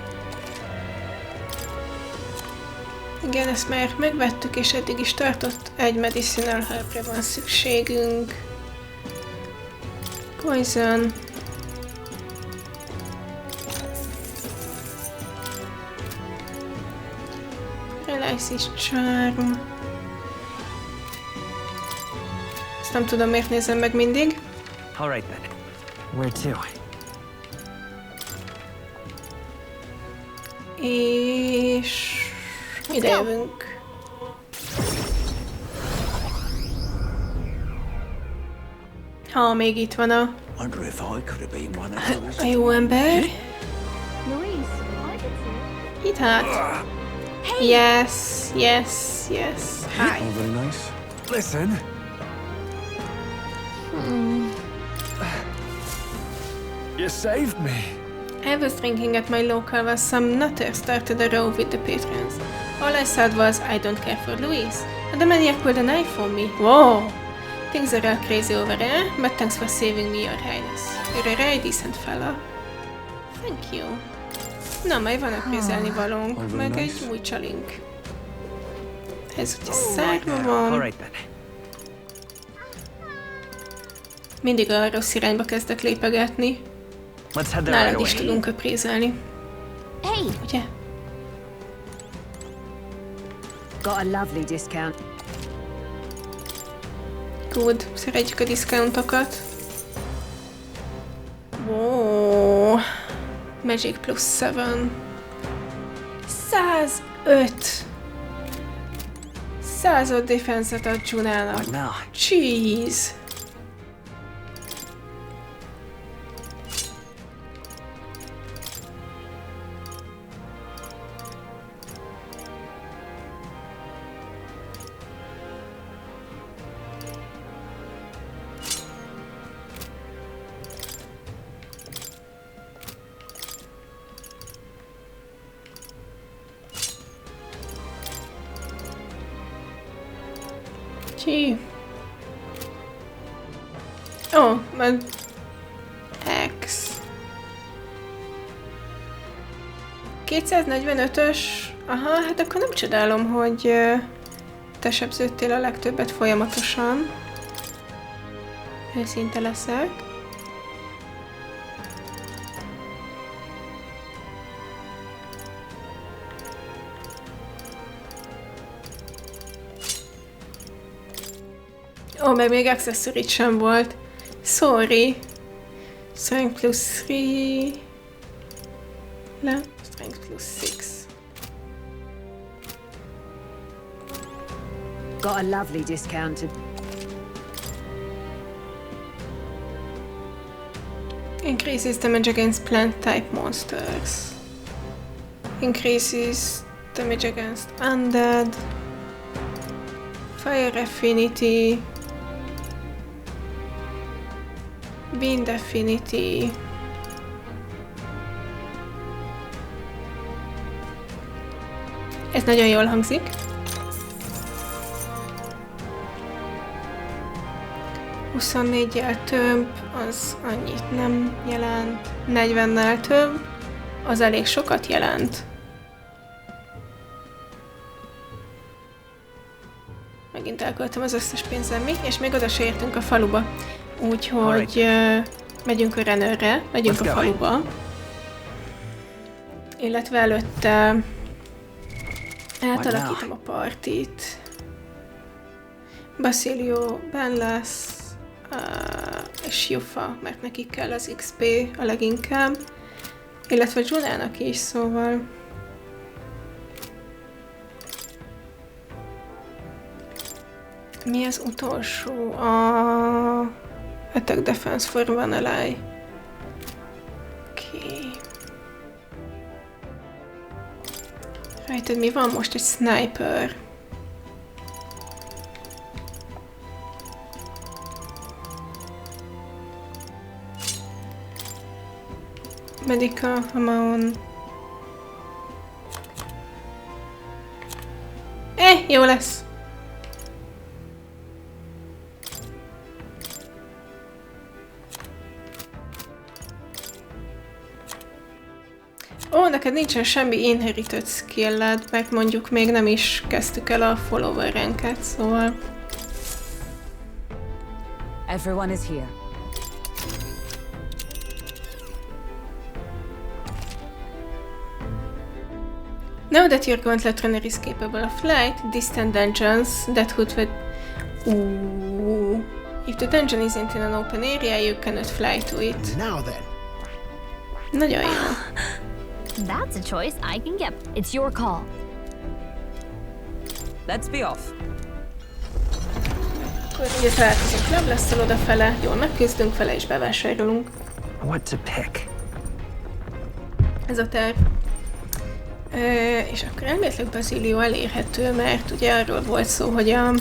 Igen, ezt már megvettük, és eddig is tartott. Egy medicinal herbre van szükségünk. Poison. Relaxis Charm. Ezt nem tudom, miért nézem meg mindig. All right then. Where to? És... ide jövünk. Ha, még itt van a Wonder if I could have been one of those. a jó ember. Louise, I can see. Itt hát. Yes, yes, yes. Hi. Oh, very nice. Listen. You saved me. I was drinking at my local while some nutter started a row with the patrons. All I said was, I don't care for Louise. And the maniac pulled a knife on me. Whoa! Things are all crazy over there, but thanks for saving me, your highness. You're a very decent fella. Thank you. Na, majd van eprézelni valónk, meg egy új csalink. Ez ugye szárma All van. right then. Mindig a rossz irányba kezdek lépegetni. Let's head there right Nálad is away. tudunk eprézelni, Hey, ugye? Got a lovely discount. Good, szeretjük a diszkauntokat. Wow. Magic plus 7. 105! 105 defense-et ad Junahnak. What now? Jeez! Ó, mert... X. 245-ös... Aha, hát akkor nem csodálom, hogy te sebződtél a legtöbbet folyamatosan. Őszinte leszek. Ó, meg még accessory sem volt. Sorry. Strength plus 3. Le. Strength plus 6. Got a lovely discount. Increases damage against plant type monsters. Increases damage against undead. Fire affinity. Wind affinity. Ez nagyon jól hangzik. Huszonnégyel több, az annyit nem jelent. 40-nel több, az elég sokat jelent. Megint elköltöm az összes pénzem, és még oda se értünk a faluba. Úgyhogy megyünk a Renőrre, megyünk a faluba. Illetve előtte átalakítom a partit. Basilio benn lesz, és Eupha, mert nekik kell az XP a leginkább. Illetve Junahnak is, szóval... Mi az utolsó? A Attack Defense for One Ally. Oké. Rajtad mi van most? Egy sniper. Medica, Amaon. Jó lesz. Ó, neked nincsen semmi inherited skill-ed, mert mondjuk még nem is kezdtük el a follower ranket, szóval... Everyone is here. Now that your gauntlet runner is capable of flight, distant dungeons that would... Ooh. If the dungeon isn't in an open area, you cannot fly to it. Now then. Nagyon jó. That's a choice I can get. It's your call. Let's be off. Akkor ugye találkozunk Lovelessel odafele, jól megküzdünk vele és bevásárolunk. What to pick? Ez a terv. És akkor elméletileg Basilio elérhető, mert ugye arról volt szó, hogy a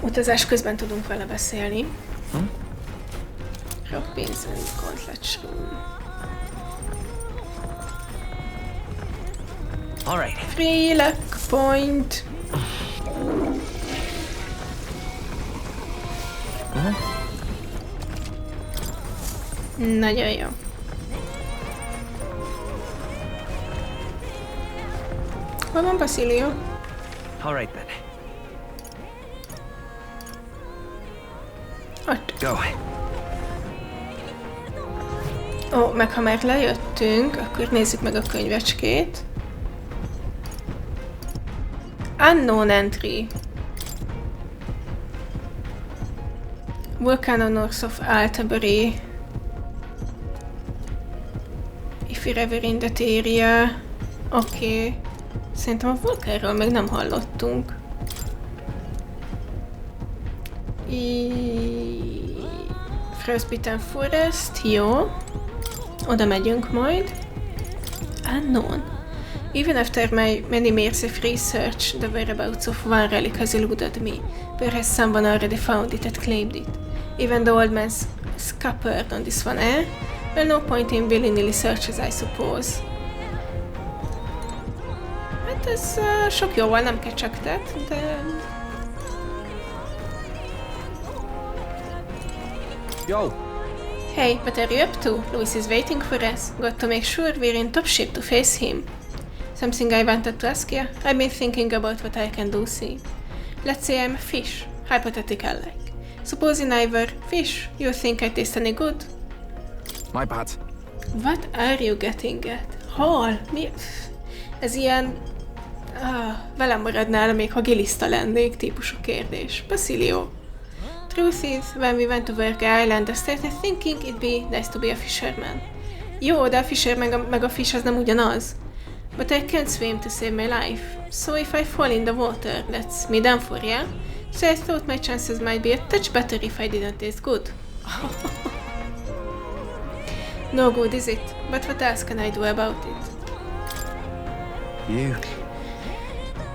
utazás közben tudunk vele beszélni. Robinson Gauntlet Room. All right. Free luck point. Nagyon jó. Hol van Basilio? All right then. Ott. Go. Ó, meg ha már lejöttünk, akkor nézzük meg a könyvecskét. Unknown entry. Volcano north of Altabury. If you're ever in that area. Oké. Szerintem a vulkánról még nem hallottunk. Frostbitten Forest, jó. Oda megyünk majd. Unknown. Even after my many years of research, the whereabouts of one relic has eluded me. Perhaps someone already found it and claimed it. Even the old man's scuppered on this one, eh? Well, no point in willy-nilly searches, I suppose. Hát ez sok jóval nem kecsegtet, de... Yo. Hey, what are you up to? Louis is waiting for us. Got to make sure we're in top shape to face him. Something I wanted to ask you. I've been thinking about what I can do, see. Let's say I'm a fish, hypothetical like. Supposing I were fish, you think I taste any good? My bad. What are you getting at? Hol? Mi? Ez ilyen... velem maradnál, még ha giliszta lennék, típusú kérdés. Basilio. Truth is, when we went to work island, I started thinking it'd be nice to be a fisherman. Jó, de a fisher meg a fish az nem ugyanaz. But I can't swim to save my life. So if I fall in the water, that's me done for, yeah? So I thought my chances might be a touch better if I didn't taste good. No good, is it? But what else can I do about it?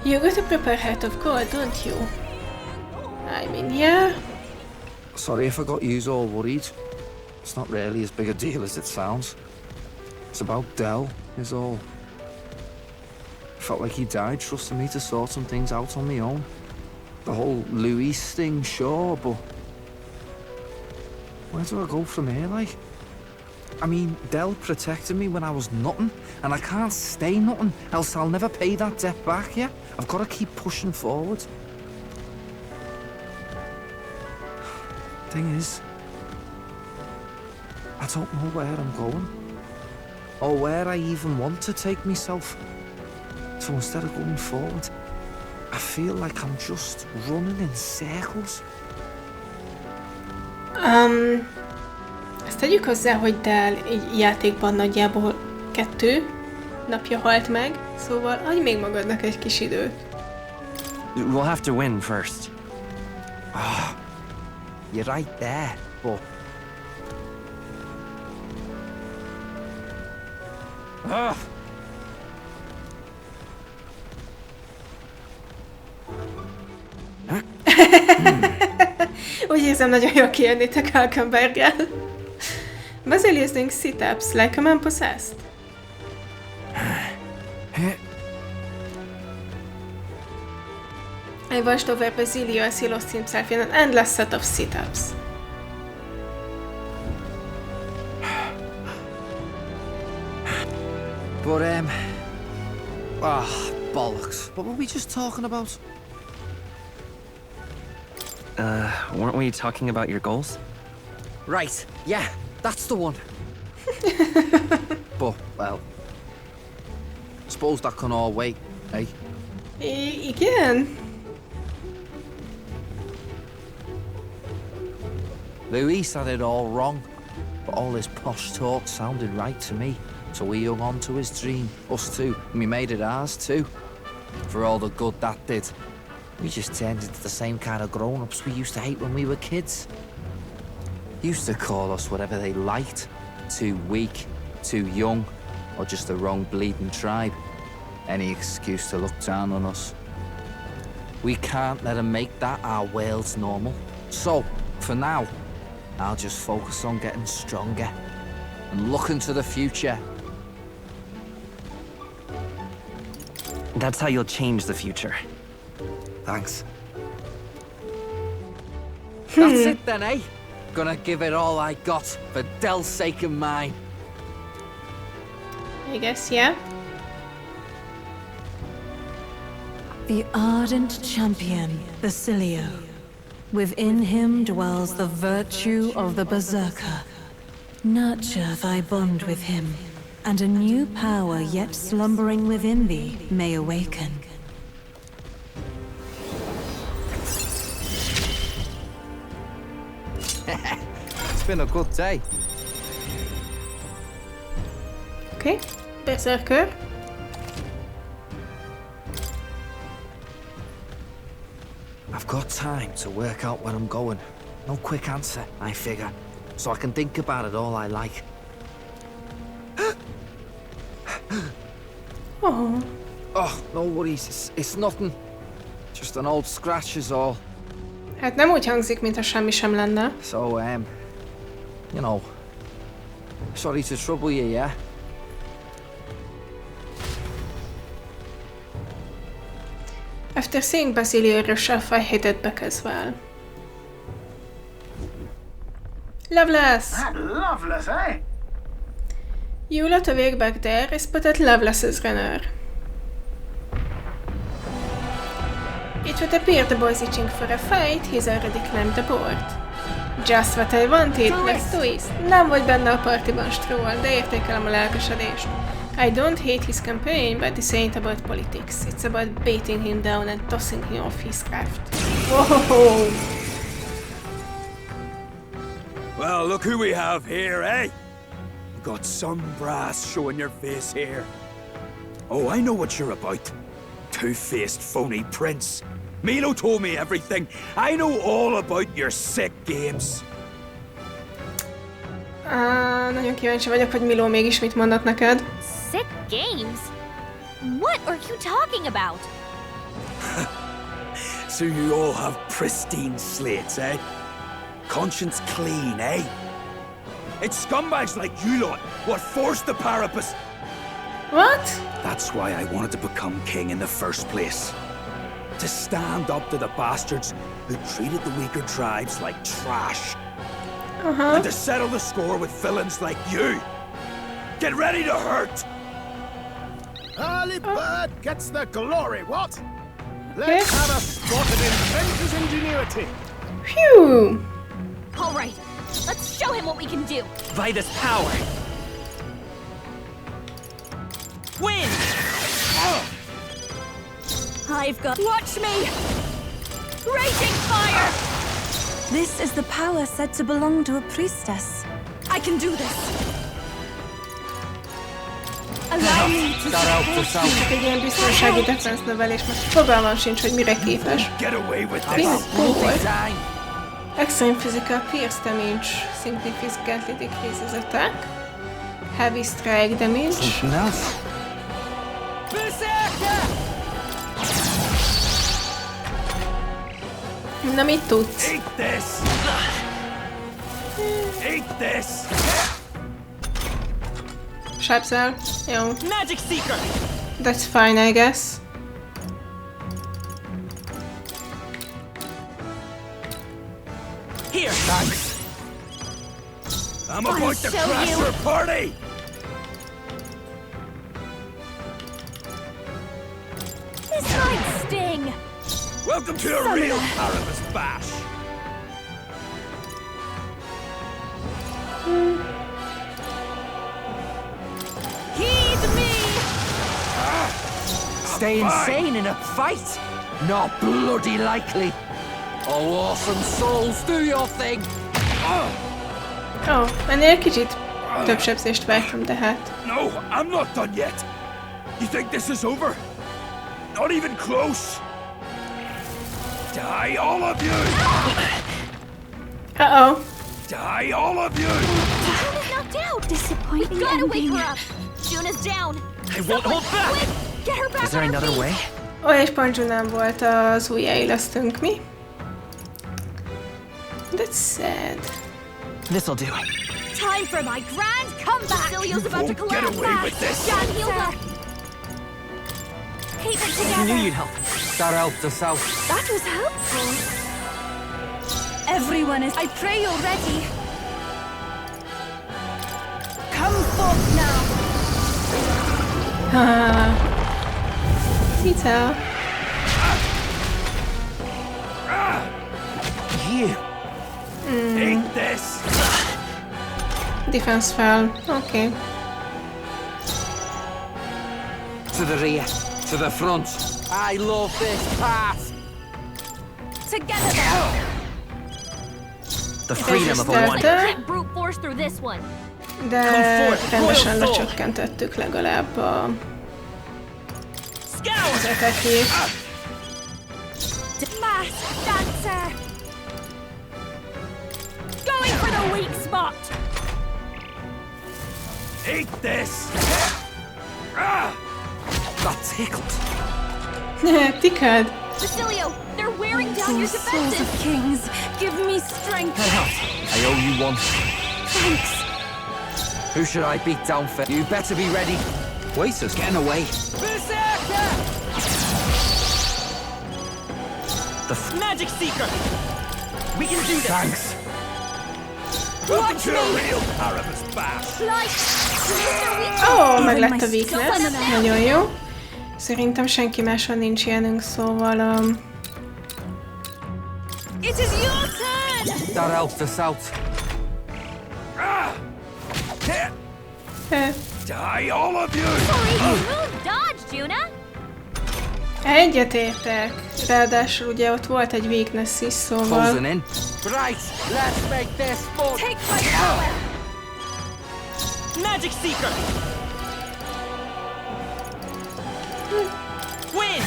You got a proper heart of gold, don't you? I mean, yeah. Sorry if I got you all worried. It's not really as big a deal as it sounds. It's about Del, is all. Felt like he died trusting me to sort some things out on my own. The whole Louis thing, sure, but... where do I go from here, like? I mean, Del protected me when I was nothing, and I can't stay nothing, else I'll never pay that debt back, yeah? I've got to keep pushing forward. Thing is, I don't know where I'm going, or where I even want to take myself. So instead of going forward, I feel like I'm just running in circles. Ezt tegyük hozzá, hogy Del egy játékban nagyjából 2 napja halt meg, szóval adj még magadnak egy kis időt. We'll have to win first. You're right there, but... Úgy érzem, nagyon jól kijönnétek Hulkenberggel. Basilio is doing sit-ups like a man possessed. I watched over Basilio as he lost himself in an endless set of sit-ups. But, bollocks. What were we just talking about? Weren't we talking about your goals? Right, yeah, that's the one. But, well, suppose that can all wait, eh? Igen. Louis had it all wrong, but all his posh talk sounded right to me. So we hung on to his dream, us two, and we made it ours too. For all the good that did. We just turned into the same kind of grown-ups we used to hate when we were kids. Used to call us whatever they liked. Too weak, too young, or just the wrong bleeding tribe. Any excuse to look down on us. We can't let them make that our world's normal. So, for now, I'll just focus on getting stronger and looking to the future. That's how you'll change the future. Thanks. That's it then, eh? Gonna give it all I got for Del's sake and mine. I guess, yeah. The ardent champion, Basilio. Within him dwells the virtue of the berserker. Nurture thy bond with him, and a new power yet slumbering within thee may awaken. It's been a good day. Okay, berserker. I've got time to work out where I'm going. No quick answer, I figure. So I can think about it all I like. Oh. Oh, no worries. It's nothing. Just an old scratch is all. Hát nem úgy hangzik, mintha semmi sem lenne. So, you know, sorry to trouble you, yeah? After seeing Basilio rush off, I hated back as well. Loveless! That Loveless, eh? You lot of work back there is put at Loveless's runner. It would appear the boy's itching for a fight, he's already climbed aboard. Just what I wanted, let's do it. Nem vagy benne a partiban, Stroll, de értékelem a lelkesedést. I don't hate his campaign, but this ain't about politics. It's about baiting him down and tossing him off his craft. Whoa! Well, look who we have here, eh? Got some brass showing your face here. Oh, I know what you're about. Two-faced phony prince. Milo told me everything. I know all about your sick games. Nagyon kíváncsi vagyok, hogy Milo mégis mit mondott neked. Sick games? What are you talking about? So you all have pristine slates, eh? Conscience clean, eh? It's scumbags like you lot what forced the Parapus. What? That's why I wanted to become king in the first place. To stand up to the bastards who treated the weaker tribes like trash. And to settle the score with villains like you. Get ready to hurt! Early bird gets the glory, what? Let's have a spot of inventor's ingenuity. Phew! All right, let's show him what we can do. Vita's power. Win! I've got... Watch me! Raging fire! This is the power said to belong to a priestess. I can do this. Allow me to support you. Csak egy ilyen biztonsági defense növelés, mert fogalmam sincs, hogy mire képes. Get away with this! Cool. Extreme physical pierce damage significantly decreases attack. Heavy strike damage. Something else. Na mit tudsz? Eat this! Eat this! Sebzel? Jó. Magic Seeker! That's fine, I guess. Here! Thanks! I'm about to crash your party! This might sting. Welcome to a real Parapus bash! Heed me! Stay insane in a fight? Not bloody likely. Oh, awesome souls, do your thing! Ó, ennél kicsit több sebzést vártam, de hát... No, I'm not done yet! You think this is over? Not even close! Die, all of you! Uh-oh. Die, all of you! Junah's knocked out! Disappointing. We gotta wake her up! Junah's down! I won't hold back! Quick! Get her back Is there on her another way? Ó, és pont Junah volt az újjáélesztünk mi. That's sad. This'll do. Time for my grand comeback! Basilio's about to Won't get collapse! away with this. John, heal her! Keep it I together! knew you'd help. That helped us out. That was helpful. Everyone is... I pray you're ready. Come forth now! Vita. You. Eat this! Defense fell. Okay. To the rear, to the front. I love this path. Together now! The freedom of a one. Can't brute force through this one. De rendesen lecsökkentettük legalább az attackjét. Mask dancer! Going for the weak spot! Eat this! That tickled. Tickled. Basilio, they're wearing down your Souls defenses! of kings, give me strength. I owe you one. Thanks. Who should I beat down first? You better be ready. Wait, it's getting away. The Magic Seeker! We can do this! Thanks. Watch me! Ó, meg lett a weakness. Nagyon jó. Szerintem senki máson nincs ilyenünk, szóval... It is your turn! That helped us out. Die, all of you! Sorry, smooth dodge, Junah! Egyetértek. Ráadásul ugye ott volt egy weakness is, szóval... Closing in. Right, let's make this fun. Take my power! Magic Seeker! Win!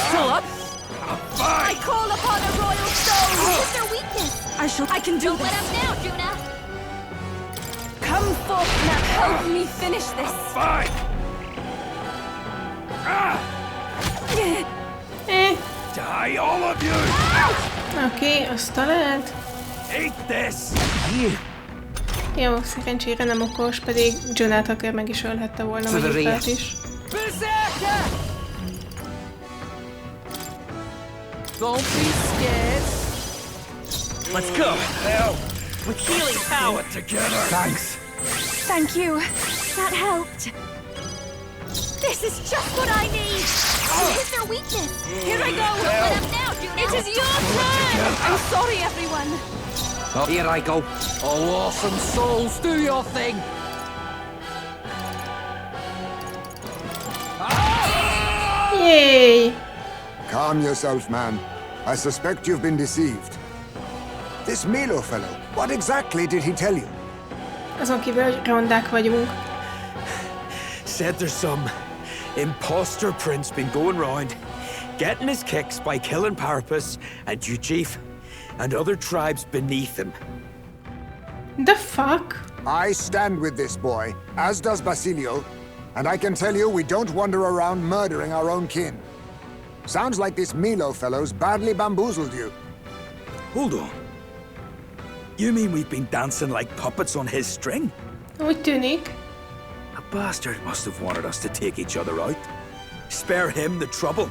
Still up? I call upon a royal soul! What is their weakness? I can do this! Don't let up now, Junah! Come forth now! Help me finish this! Fine! Die, all of you! Oké, azt talált. Eat this! Jó, szerencsére nem okos, pedig Junah-t akár meg is ölhette volna, vagy Euphát is. Don't be scared. Let's go. Hell, With healing power. together! Thanks! Thank you. That helped. This is just what I need. What is their weakness? Here I go. Don't let up now, Junah. It is your turn. I'm sorry, everyone. Oh, here I go. Oh, awesome souls, do your thing. Yay! Calm yourself, man. I suspect you've been deceived. This Milo fellow, what exactly did he tell you? Azon kívül, hogy rondák vagyunk. Said there's some imposter prince been going round, getting his kicks by killing Parapus and Ujif and other tribes beneath him. The fuck? I stand with this boy, as does Basilio, and I can tell you we don't wander around murdering our own kin. Sounds like this Milo fellow's badly bamboozled you. Hold on. You mean we've been dancing like puppets on his string? Úgy tűnik. The bastard must have wanted us to take each other out. Spare him the trouble.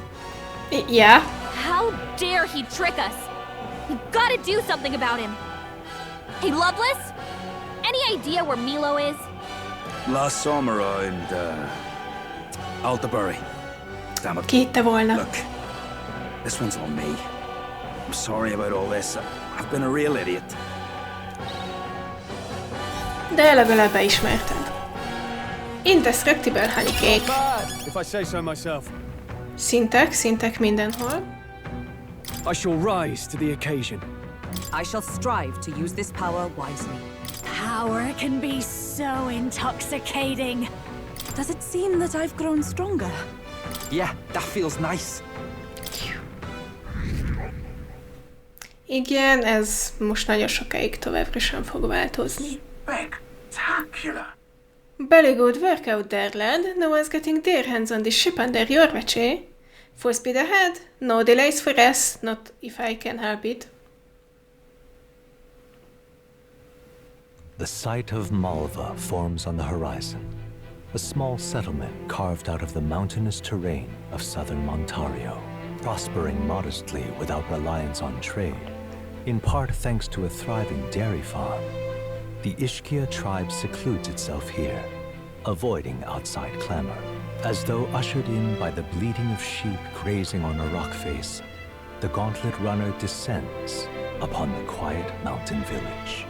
Yeah. How dare he trick us? We've got to do something about him. Hey, Loveless? Any idea where Milo is? Last saw him around, Altabury. Damn it. Ki hitte volna. Look, this one's on me. I'm sorry about all this. I've been a real idiot. De legalább beismerted. Indestructible honeycake. If I say so myself. Szintek mindenhol. I shall rise to the occasion. I shall strive to use this power wisely. Power can be so intoxicating. Does it seem that I've grown stronger? Yeah, that feels nice. Igen, ez most nagyon sokáig továbbra sem fog változni. Spectacular. Very good workout there, lad. No one's getting their hands on this ship under your watch, eh? Full speed ahead. No delays for us, not if I can help it. The site of Malva forms on the horizon, a small settlement carved out of the mountainous terrain of southern Ontario, prospering modestly without reliance on trade, in part thanks to a thriving dairy farm. The Ishkia tribe secludes itself here, avoiding outside clamor. As though ushered in by the bleating of sheep grazing on a rock face, the gauntlet runner descends upon the quiet mountain village.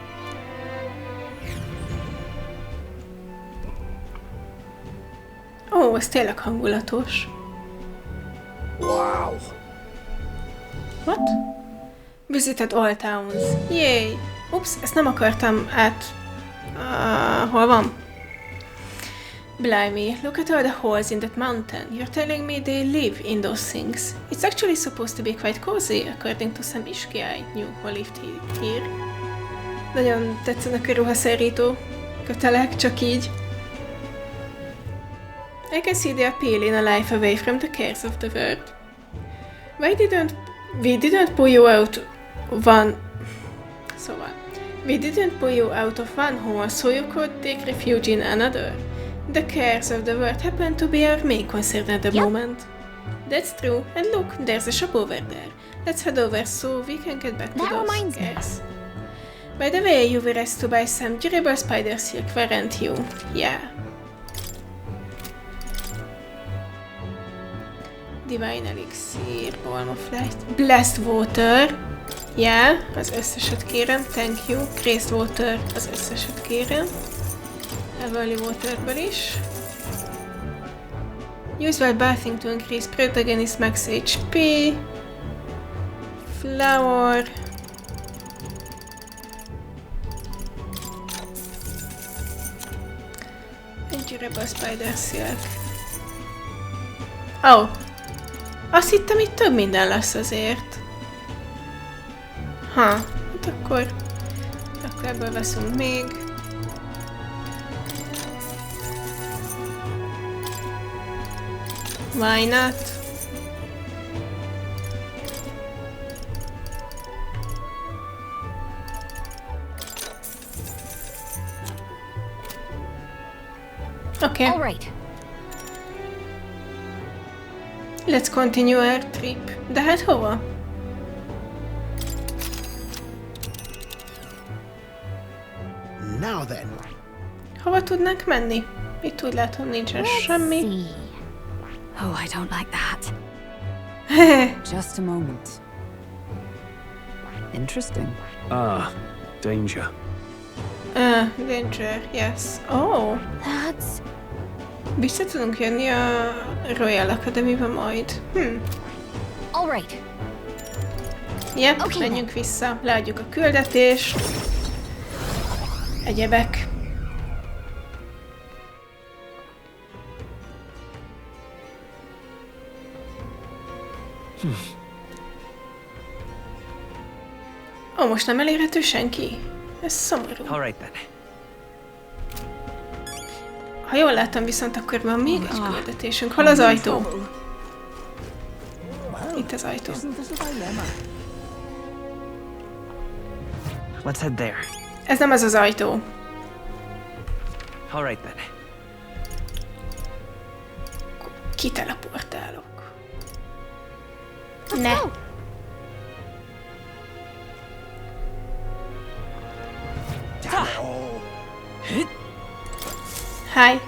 Ó, ez tényleg hangulatos. Wow. What? Visited all towns. Yay! Ups, ezt nem akartam át... hol van? Blimey, look at all the holes in that mountain. You're telling me they live in those things. It's actually supposed to be quite cozy, according to some Ishkia I knew who lived here. Nagyon tetszenek a ruhaszárító kötelek, csak így. I can see the appeal in a life away from the cares of the world. We didn't pull you out of one hole so you could take refuge in another. The cares of the world happen to be our main concern at the moment. That's true, and look, there's a shop over there. Let's head over so we can get back to those cares. By the way, you were asked to buy some durable spider silk, weren't you? Yeah. Divine Elixir, Balm of Light, Blessed Water. Yeah, az összeset kérem, thank you. Crazed Water, az összeset kérem. Heavenly Waterből is. Use while bathing to increase protagonist max HP. Flower. Durable Spider Silk. Oh. Azt hittem, itt több minden lesz azért. Hát akkor ebből veszünk még. Why not? Okay. All right. Let's continue our trip. De hát hova? Now then. Hova tudnánk menni? Itt úgy látom nincsen semmi. Oh, I don't like that. Just a moment. Interesting. Ah, danger. Danger, yes. Oh! That's... Vissza tudunk jönni a Royal Academy-ba majd. All right. Yep, Okay, menjünk vissza, leadjuk a küldetést. Egyebek. Ó, most nem elérhető senki? Ez szomorú. All right then. Ha jól láttam viszont, akkor van még egy küldetésünk. Hol az ajtó? Itt az ajtó. Let's head there. Ez nem az az ajtó. All right then. Kiteleportálok. Let's Ne. go. Hi.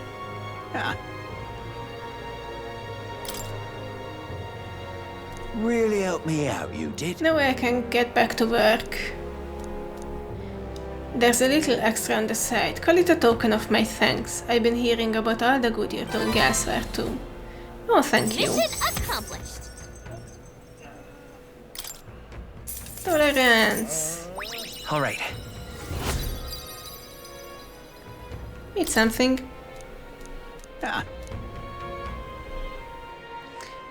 Really helped me out, you did. Now I can get back to work. There's a little extra on the side. Call it a token of my thanks. I've been hearing about all the good you're doing elsewhere too. Oh, thank you. Mission accomplished. Tolerance. All right. Eat something.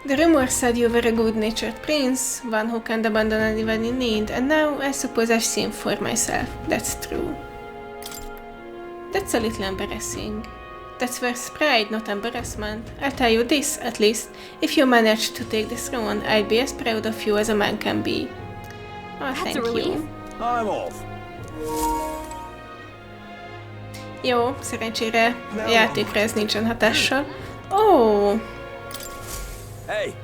The rumor said you were a good-natured prince, one who can't abandon anyone in need, and now I suppose I've seen for myself. That's true. That's a little embarrassing. That's worth pride, not embarrassment. I'll tell you this, at least. If you manage to take the throne, I'll be as proud of you as a man can be. Oh, thank you. I'm off. Jó, szerencsére a játékra ez nincsen hatással. Oh! Hey!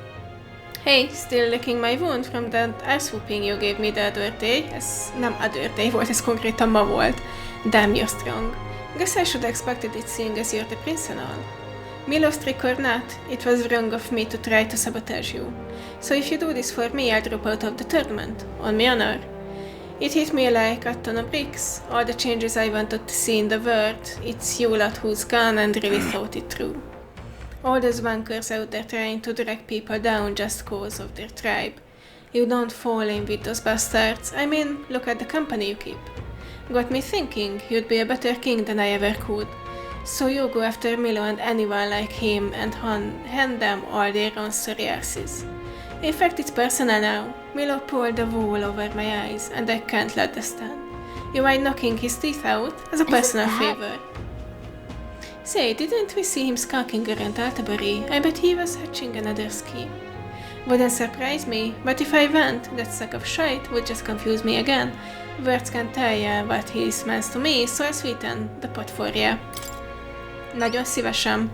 Hey, still licking my wound from that ass whooping you gave me the other day. Ez nem other day volt, ez konkrétan ma volt. Damn, you're strong. Guess I should expected it seeing as you're the prince and all. Me lost trick or not, it was wrong of me to try to sabotage you. So if you do this for me, I'll drop out of the tournament. On my honor. It hit me like a ton of bricks. All the changes I wanted to see in the world, it's you lot who's gone and really thought it through. All those wankers out there trying to drag people down just cause of their tribe. You don't fall in with those bastards. I mean, look at the company you keep. Got me thinking you'd be a better king than I ever could. So you go after Milo and anyone like him and hand them all their own sorry asses. In fact, it's personal now. Milo pulled the wool over my eyes, and I can't let this stand. You mind knocking his teeth out as a personal favor. Say, didn't we see him skulking around Altabury? I bet he was hatching another scheme. Wouldn't surprise me, but if I went, that sack of shite would just confuse me again. Words can't tell ya what he smells to me, so I'll sweeten the pot for ya. Nagyon szívesen.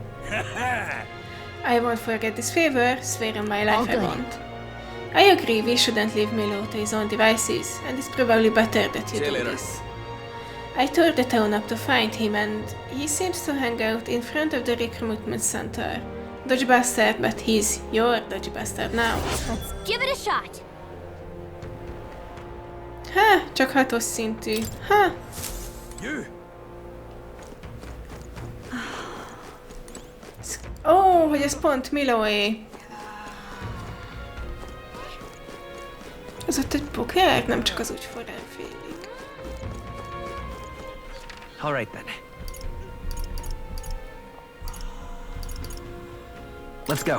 I won't forget this favor, swear on my life I won't. I agree we shouldn't leave Milo to his own devices, and it's probably better that you do this. I tore the town up to find him and he seems to hang out in front of the recruitment center. Dodge bastard, but he's your dodgy bastard now. Let's give it a shot. Ha, csak 6-os szintű. Ha. Ó, hogy ez pont Miloé. Ez ott egy poker? Nem csak az úgy forrán félig. All right then. Let's go.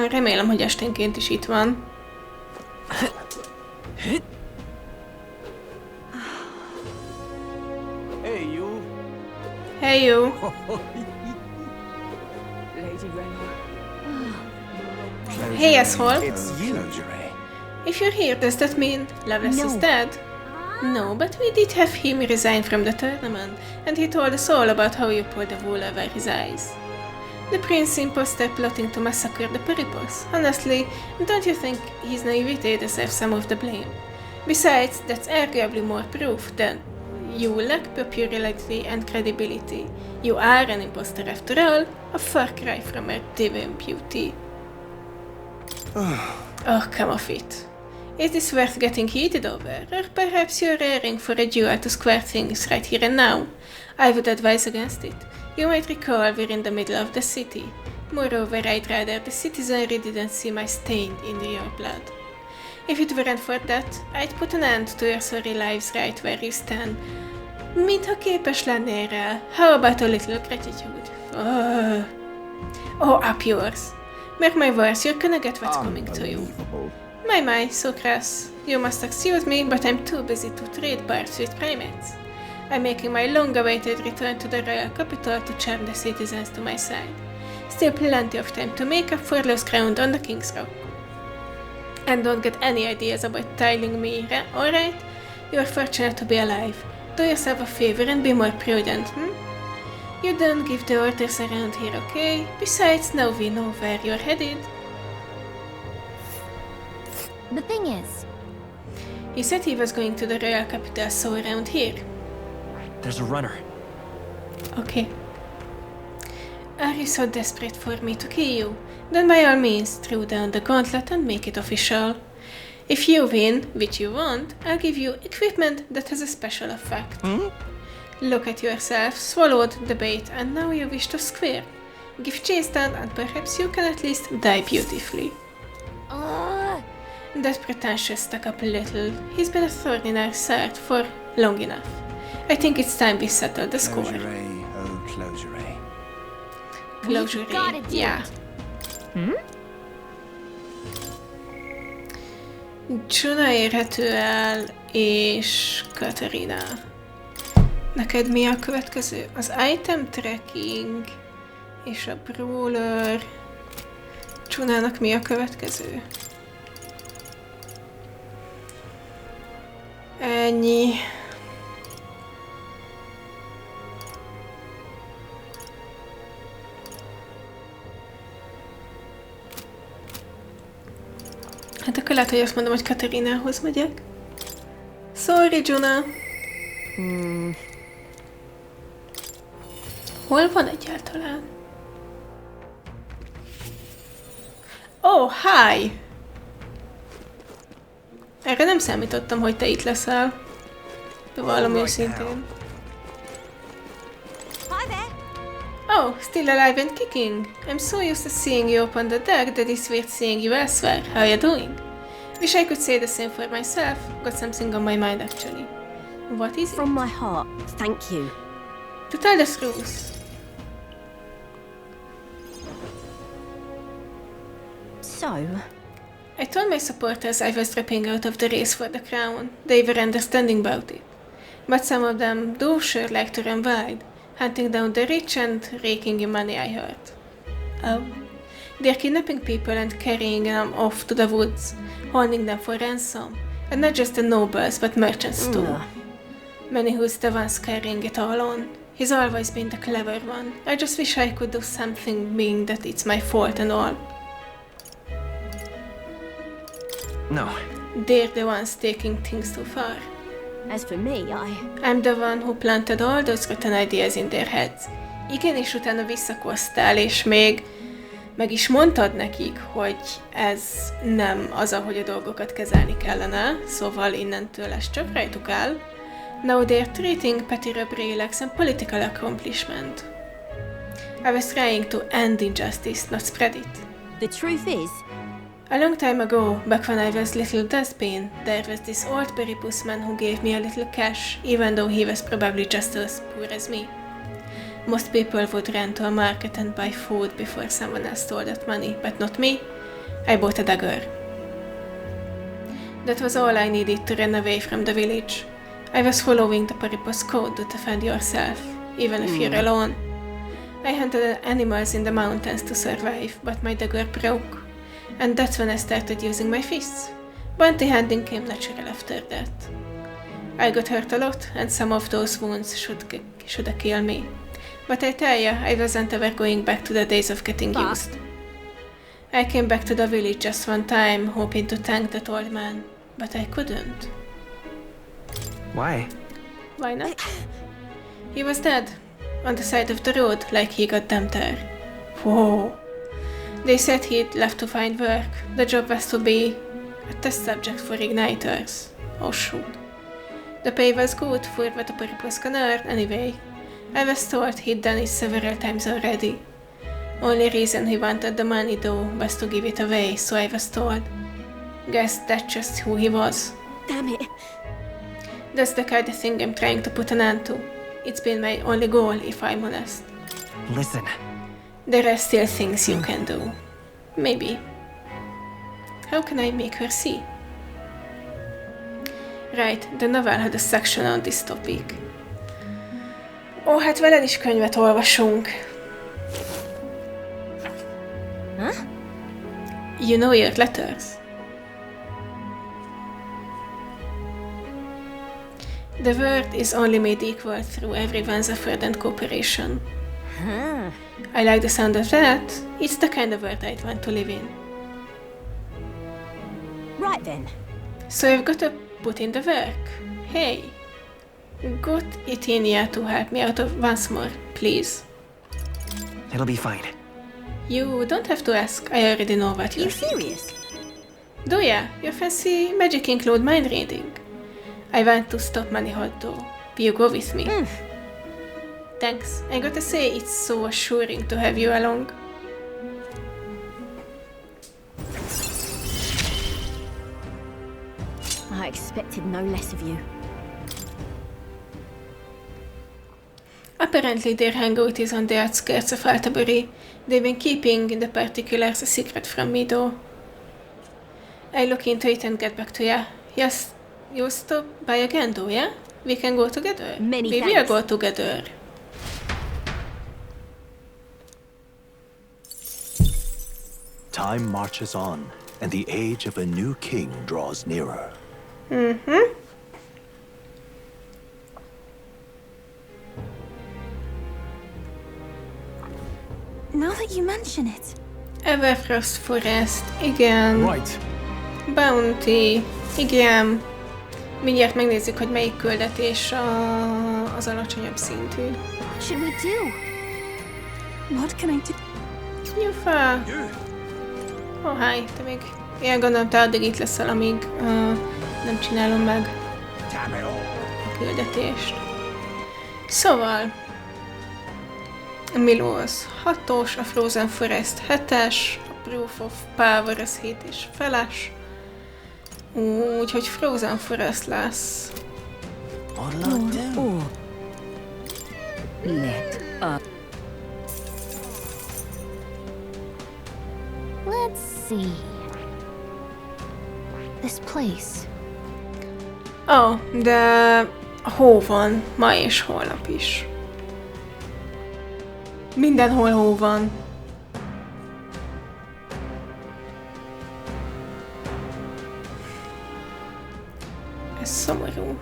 Remélem, hogy esténként is itt van. Hey, you. Hey, you. Lady Raynor. Hey, asshole. It's you, Ray. If you're here, does that mean Loveless is dead? No, but we did have him resign from the tournament, and he told us all about how you pulled the wool over his eyes. The prince imposter plotting to massacre the Peripos. Honestly, don't you think his naivety deserves some of the blame? Besides, that's arguably more proof than you lack popularity and credibility. You are an imposter after all, a far cry from her divine beauty. Oh, come off it. Is this worth getting heated over? Or perhaps you're raring for a duel to square things right here and now? I would advise against it. You might recall we're in the middle of the city. Moreover, I'd rather the citizenry didn't see my stain in your blood. If it weren't for that, I'd put an end to your sorry lives right where you stand. Mintha képes lennél rá. How about a little gratitude? Oh, up yours. Mark my words, you're gonna get what's coming to you. My, so crass. You must excuse me, but I'm too busy to trade parts with primates. I'm making my long-awaited return to the royal capital to charm the citizens to my side. Still plenty of time to make up for lost ground on the King's Rock. And don't get any ideas about tiling me, alright? You're fortunate to be alive. Do yourself a favor and be more prudent, You don't give the orders around here, okay? Besides, now we know where you're headed. The thing is... He said he was going to the royal capital, so around here. There's a runner. Okay. Are you so desperate for me to kill you? Then by all means, throw down the gauntlet and make it official. If you win, which you won't, I'll give you equipment that has a special effect. Look at yourself, swallowed the bait, and now you wish to square. Give chase down, and perhaps you can at least die beautifully. That pretentious stuck up a little. He's been a thorn in our side for long enough. I think it's time we settle the score. Closure. Closure, yeah. Junah érhető el, és Catherina. Neked mi a következő? Az item tracking, és a brawler. Junahnak mi a következő? Ennyi. Hát akkor lehet, hogy azt mondom, hogy Catherinához megyek. Sorry, Junah. Hol van egyáltalán? Oh, hi! Erre nem számítottam, hogy te itt leszel. De valami őszintén. Oh, still alive and kicking. I'm so used to seeing you up on the deck that it's weird seeing you elsewhere. How are you doing? Wish I could say the same for myself. Got something on my mind actually. What is it? From my heart, thank you. To tell the truth. So? I told my supporters I was dropping out of the race for the crown. They were understanding about it. But some of them do sure like to run wild, hunting down the rich and raking in money, I heard. Oh. They're kidnapping people and carrying them off to the woods, holding them for ransom. And not just the nobles, but merchants too. Many who's the ones carrying it all on. He's always been the clever one. I just wish I could do something, being that it's my fault and all. No, They're the ones taking things too far. As for me, I'm the one who planted all those rotten ideas in their heads. Igen, és utána visszakoztál, és még meg is mondtad nekik, hogy ez nem az, ahogy a dolgokat kezelni kellene, szóval innentől ez csak rajtuk áll. Now they're treating petty robbery like some political accomplishment. I was trying to end injustice, not spread it. the truth is, A long time ago, back when I was little dustbin, there was this old Peripus man who gave me a little cash, even though he was probably just as poor as me. Most people would run to a market and buy food before someone else stole that money, but not me. I bought a dagger. That was all I needed to run away from the village. I was following the Peripus code to defend yourself, even if you're alone. I hunted animals in the mountains to survive, but my dagger broke. And that's when I started using my fists. Bounty hunting came natural after that. I got hurt a lot, and some of those wounds should have killed me. But I tell ya, I wasn't ever going back to the days of getting used. I came back to the village just one time, hoping to thank that old man, but I couldn't. Why? Why not? He was dead, on the side of the road, like he got dumped there. Whoa. They said he'd left to find work. The job was to be a test subject for igniters. Oh shoot. The pay was good for what a Peripus can earn anyway. I was told he'd done it several times already. Only reason he wanted the money though was to give it away, so I was told. Guess that's just who he was. damn it. That's the kind of thing I'm trying to put an end to. It's been my only goal, if I'm honest. Listen. There are still things you can do. Maybe. How can I make her see? Right, the novel had a section on this topic. Ó, hát veled is könyvet olvasunk. Huh? You know your letters. The world is only made equal through everyone's effort and cooperation. Huh. I like the sound of that. It's the kind of world I'd want to live in. Right then. So I've got to put in the work. Hey, got it in here to help me out of once more, please. It'll be fine. You don't have to ask. I already know what you're. You serious? Do ya? Your fancy magic include mind reading? I want to stop money hot though. Will you go with me? Thanks. I gotta say, it's so assuring to have you along. I expected no less of you. Apparently their hangout is on the outskirts of Altabury. They've been keeping the particulars a secret from me though. I look into it and get back to ya. Yes, you'll stop by again though, yeah? We can go together. Many We will go together. Time marches on, and the age of a new king draws nearer. Mm-hmm. Now that you mention it. Everfrost Forest, igen. Right. Bounty, igen. Mindjárt megnézzük, hogy melyik küldetés az alacsonyabb szintű. What should we do? What can I do? Eupha! Oh, hi, te még... Én gondolom, te addig itt leszel, amíg nem csinálom meg a küldetést. Szóval... Milos 6-os, a Frozen Forest 7-es, a Proof of Power az 7 és feles. Úgyhogy Frozen Forest lesz. Let up. Let's see. This place. Ó, de hó van ma és holnap is. Mindenhol hó van. Ez szomorú.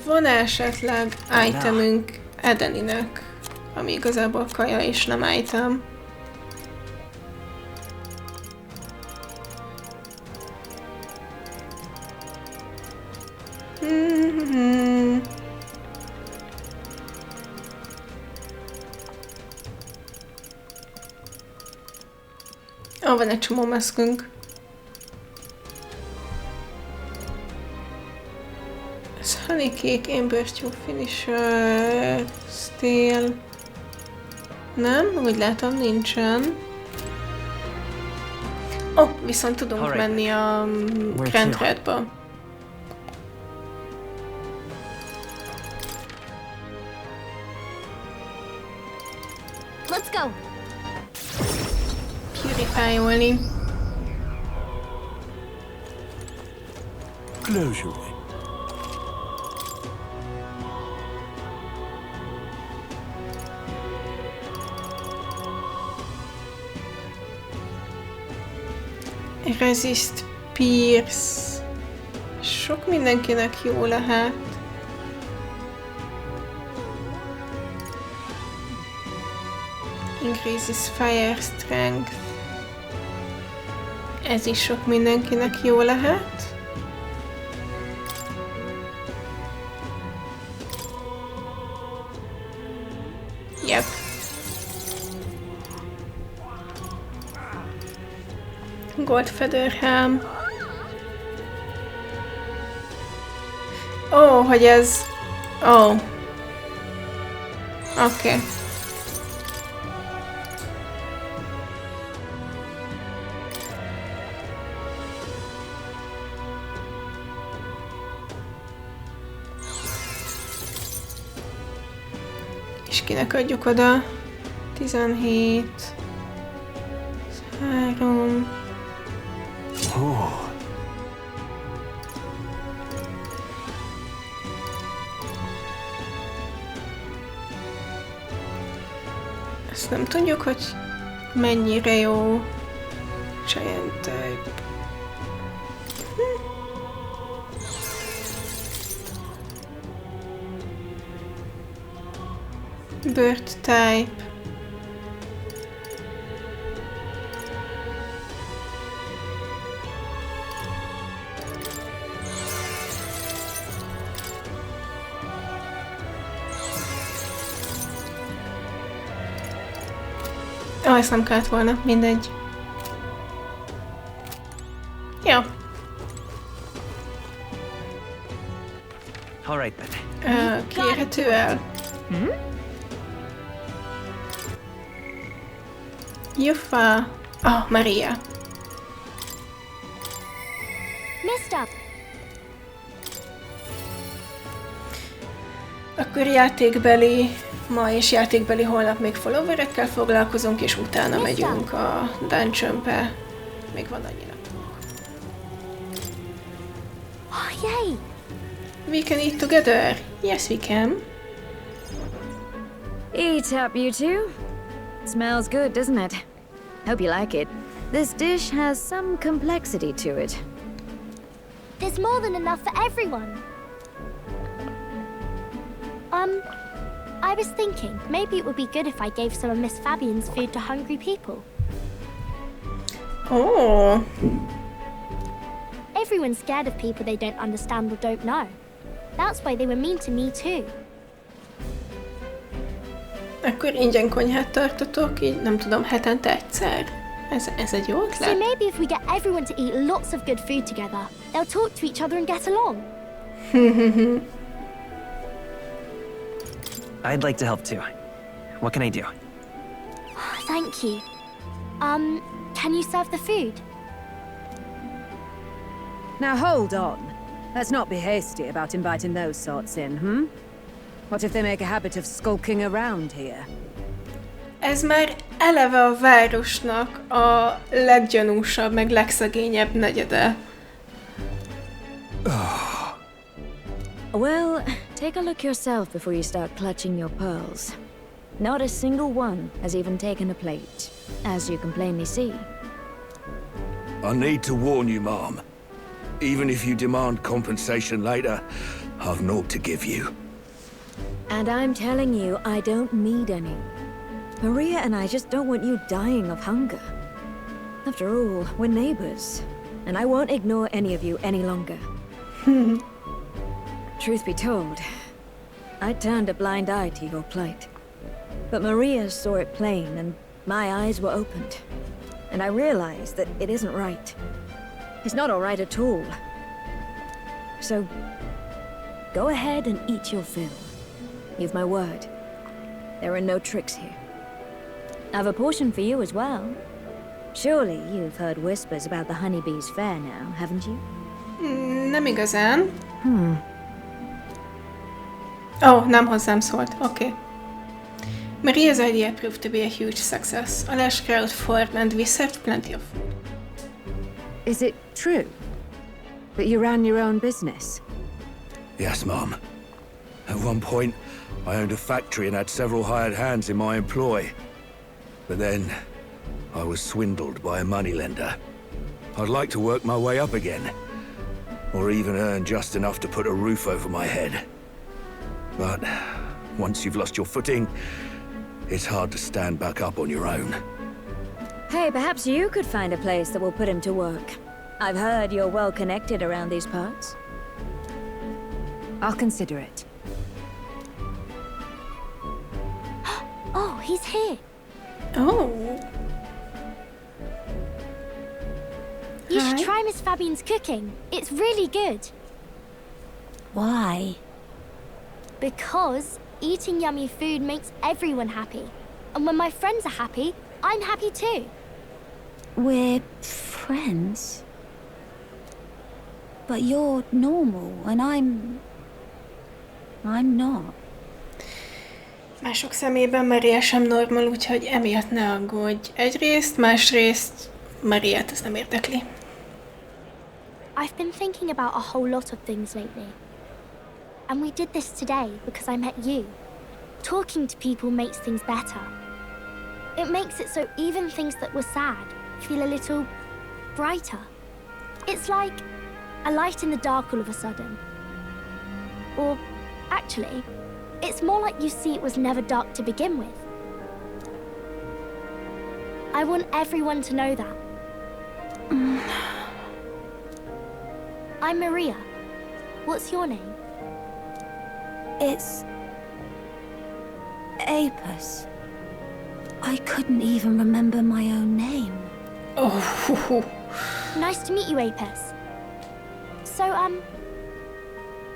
Van esetleg itemünk Edeninek, ami igazából kaja és nem item. Van egy csomó maszkünk. Ez honey cake, amber stew, finisher, steel. Nem, úgy látom nincsen. Viszont tudunk menni a Grand Redba. Let's go. Purify-olni. Close your eyes. Resist Pierce. Sok mindenkinek jó lehet. Increases Fire Strength. Ez is sok mindenkinek jó lehet. Yep. Gold Feather Helm. Hogy ez... Oké. És kinek adjuk oda? 17... 3... Ezt nem tudjuk, hogy mennyire jó. Giant type. Bird type. Ezt nem kellett volna, mindegy. Jó. Kiérhető el. Eupha. Maria. Messed up. Akkor játékbeli ma és játékbeli holnap még followerekkel foglalkozunk, és utána megyünk a dungeonbe. Még van annyira. Yay! We can eat together. Yes, we can. Eat up, you two. Smells good, doesn't it? Hope you like it. This dish has some complexity to it. There's more than enough for everyone. I was thinking, maybe it would be good if I gave some of Miss Fabian's food to hungry people. Oh. Everyone's scared of people they don't understand or don't know. That's why they were mean to me too. Akkor ingyen konyhát tartotok, így nem tudom, hetente egyszer. Ez egy jó ötlet. So maybe if we get everyone to eat lots of good food together, they'll talk to each other and get along. I'd like to help too. What can I do? Thank you. Can you serve the food? Now hold on. Let's not be hasty about inviting those sorts in, What if they make a habit of skulking around here? Ez már eleve a városnak a leggyanúsabb, meg legszegényebb negyede. Well, take a look yourself before you start clutching your pearls. Not a single one has even taken a plate, as you can plainly see. I need to warn you, Mom. Even if you demand compensation later, I've naught to give you. And I'm telling you, I don't need any. Maria and I just don't want you dying of hunger. After all, we're neighbors, and I won't ignore any of you any longer. Truth be told, I turned a blind eye to your plight. But Maria saw it plain, and my eyes were opened. and I realize that it isn't right. It's not all right at all. So, go ahead and eat your fill. You've my word. There are no tricks here. I've a portion for you as well. Surely you've heard whispers about the honeybees fair now, haven't you? Nem igazán. Oh, nem hozzám szólt. Okay. Maria's idea proved to be a huge success. A large crowd formed and we served plenty of food. Is it true that you ran your own business? Yes, Mum. At one point, I owned a factory and had several hired hands in my employ. But then, I was swindled by a moneylender. I'd like to work my way up again. Or even earn just enough to put a roof over my head. But once you've lost your footing, it's hard to stand back up on your own. Hey, perhaps you could find a place that will put him to work. I've heard you're well connected around these parts. I'll consider it. Oh, he's here. Oh. You should try Miss Fabian's cooking. It's really good. Why? Because eating yummy food makes everyone happy. And when my friends are happy, I'm happy too. We're friends. But you're normal, and I'm not. Mások szemében Maria sem normal, úgyhogy emiatt ne aggódj. Egyrészt, másrészt Mariát ez nem érdekli. I've been thinking about a whole lot of things lately. And we did this today because I met you. Talking to people makes things better. It makes it so even things that were sad feel a little brighter. It's like a light in the dark all of a sudden. Or, actually, it's more like you see it was never dark to begin with. I want everyone to know that. I'm Maria. What's your name? It's... Apis. I couldn't even remember my own name. Oh. Nice to meet you, Apis. So,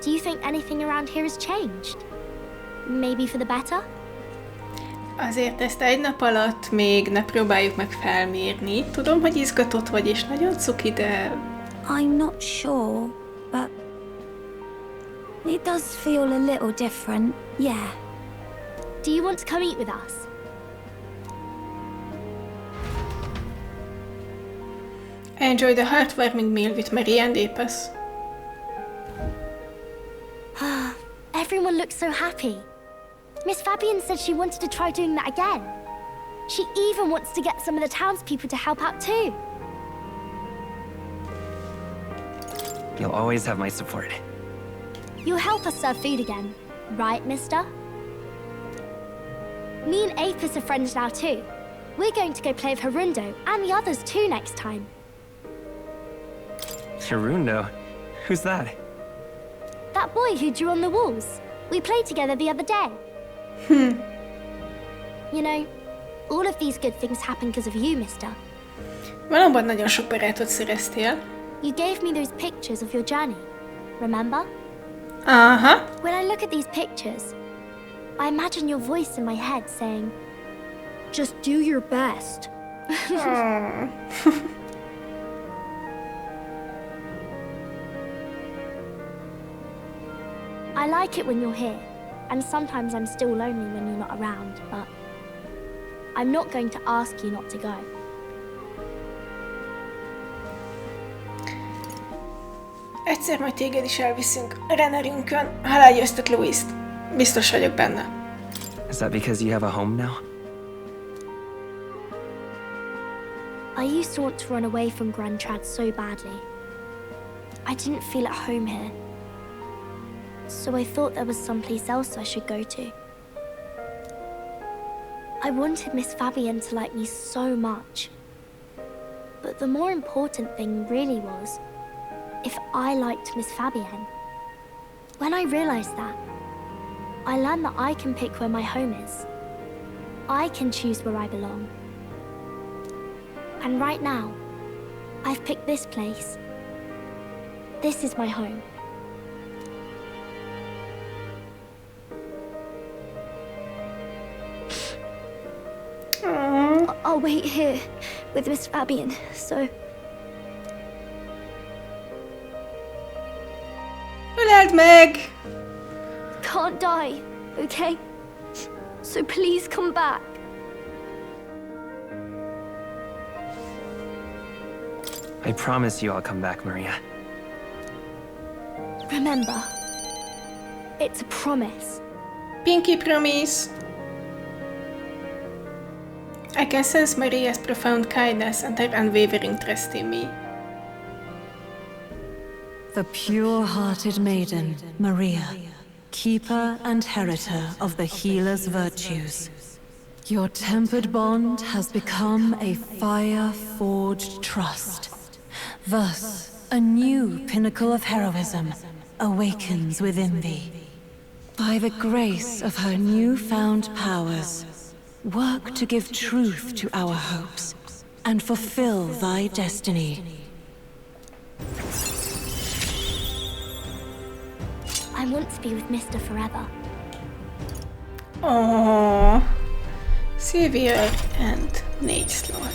do you think anything around here has changed? Maybe for the better? Azért ezt egy nap alatt még ne próbáljuk meg felmérni. Tudom, hogy izgatott vagy és nagyon cuki, de... I'm not sure, but... It does feel a little different, yeah. Do you want to come eat with us? I enjoyed the heartwarming meal with Maria and Apis. Everyone looks so happy. Miss Fabian said she wanted to try doing that again. She even wants to get some of the townspeople to help out too. You'll always have my support. You'll help us serve food again, right, mister? Me and Apis are friends now too. We're going to go play with Harundo and the others too next time. Harundo? Who's that? That boy who drew on the walls. We played together the other day. You know, all of these good things happen because of you, mister. Valóban nagyon sok barátot szereztél. You gave me those pictures of your journey, remember? Uh-huh. When I look at these pictures, I imagine your voice in my head saying, just do your best. I like it when you're here, and sometimes I'm still lonely when you're not around, but I'm not going to ask you not to go. Egyszer majd téged is elviszünk a Rennerünkön, ha legyőztet Louist. Biztos vagyok benne. Is that because you have a home now? I used to want to run away from Grand Trad so badly. I didn't feel at home here. So I thought there was someplace else I should go to. I wanted Miss Fabienne to like me so much. But the more important thing really was if I liked Miss Fabienne. When I realized that, I learned that I can pick where my home is. I can choose where I belong. And right now, I've picked this place. This is my home. I'll wait here with Miss Fabian, so... Öleld meg! Can't die, okay? So please come back. I promise you I'll come back, Maria. Remember, it's a promise. Pinky promise. I can sense Maria's profound kindness and her unwavering trust in me. The pure-hearted maiden, Maria, keeper and heritor of the healer's virtues. Your tempered bond has become a fire-forged trust. Thus, a new pinnacle of heroism awakens within thee. By the grace of her newfound powers, work to give truth to our hopes and fulfill thy destiny. I want to be with Mr. forever. Aww. Sylvia and Nate slot.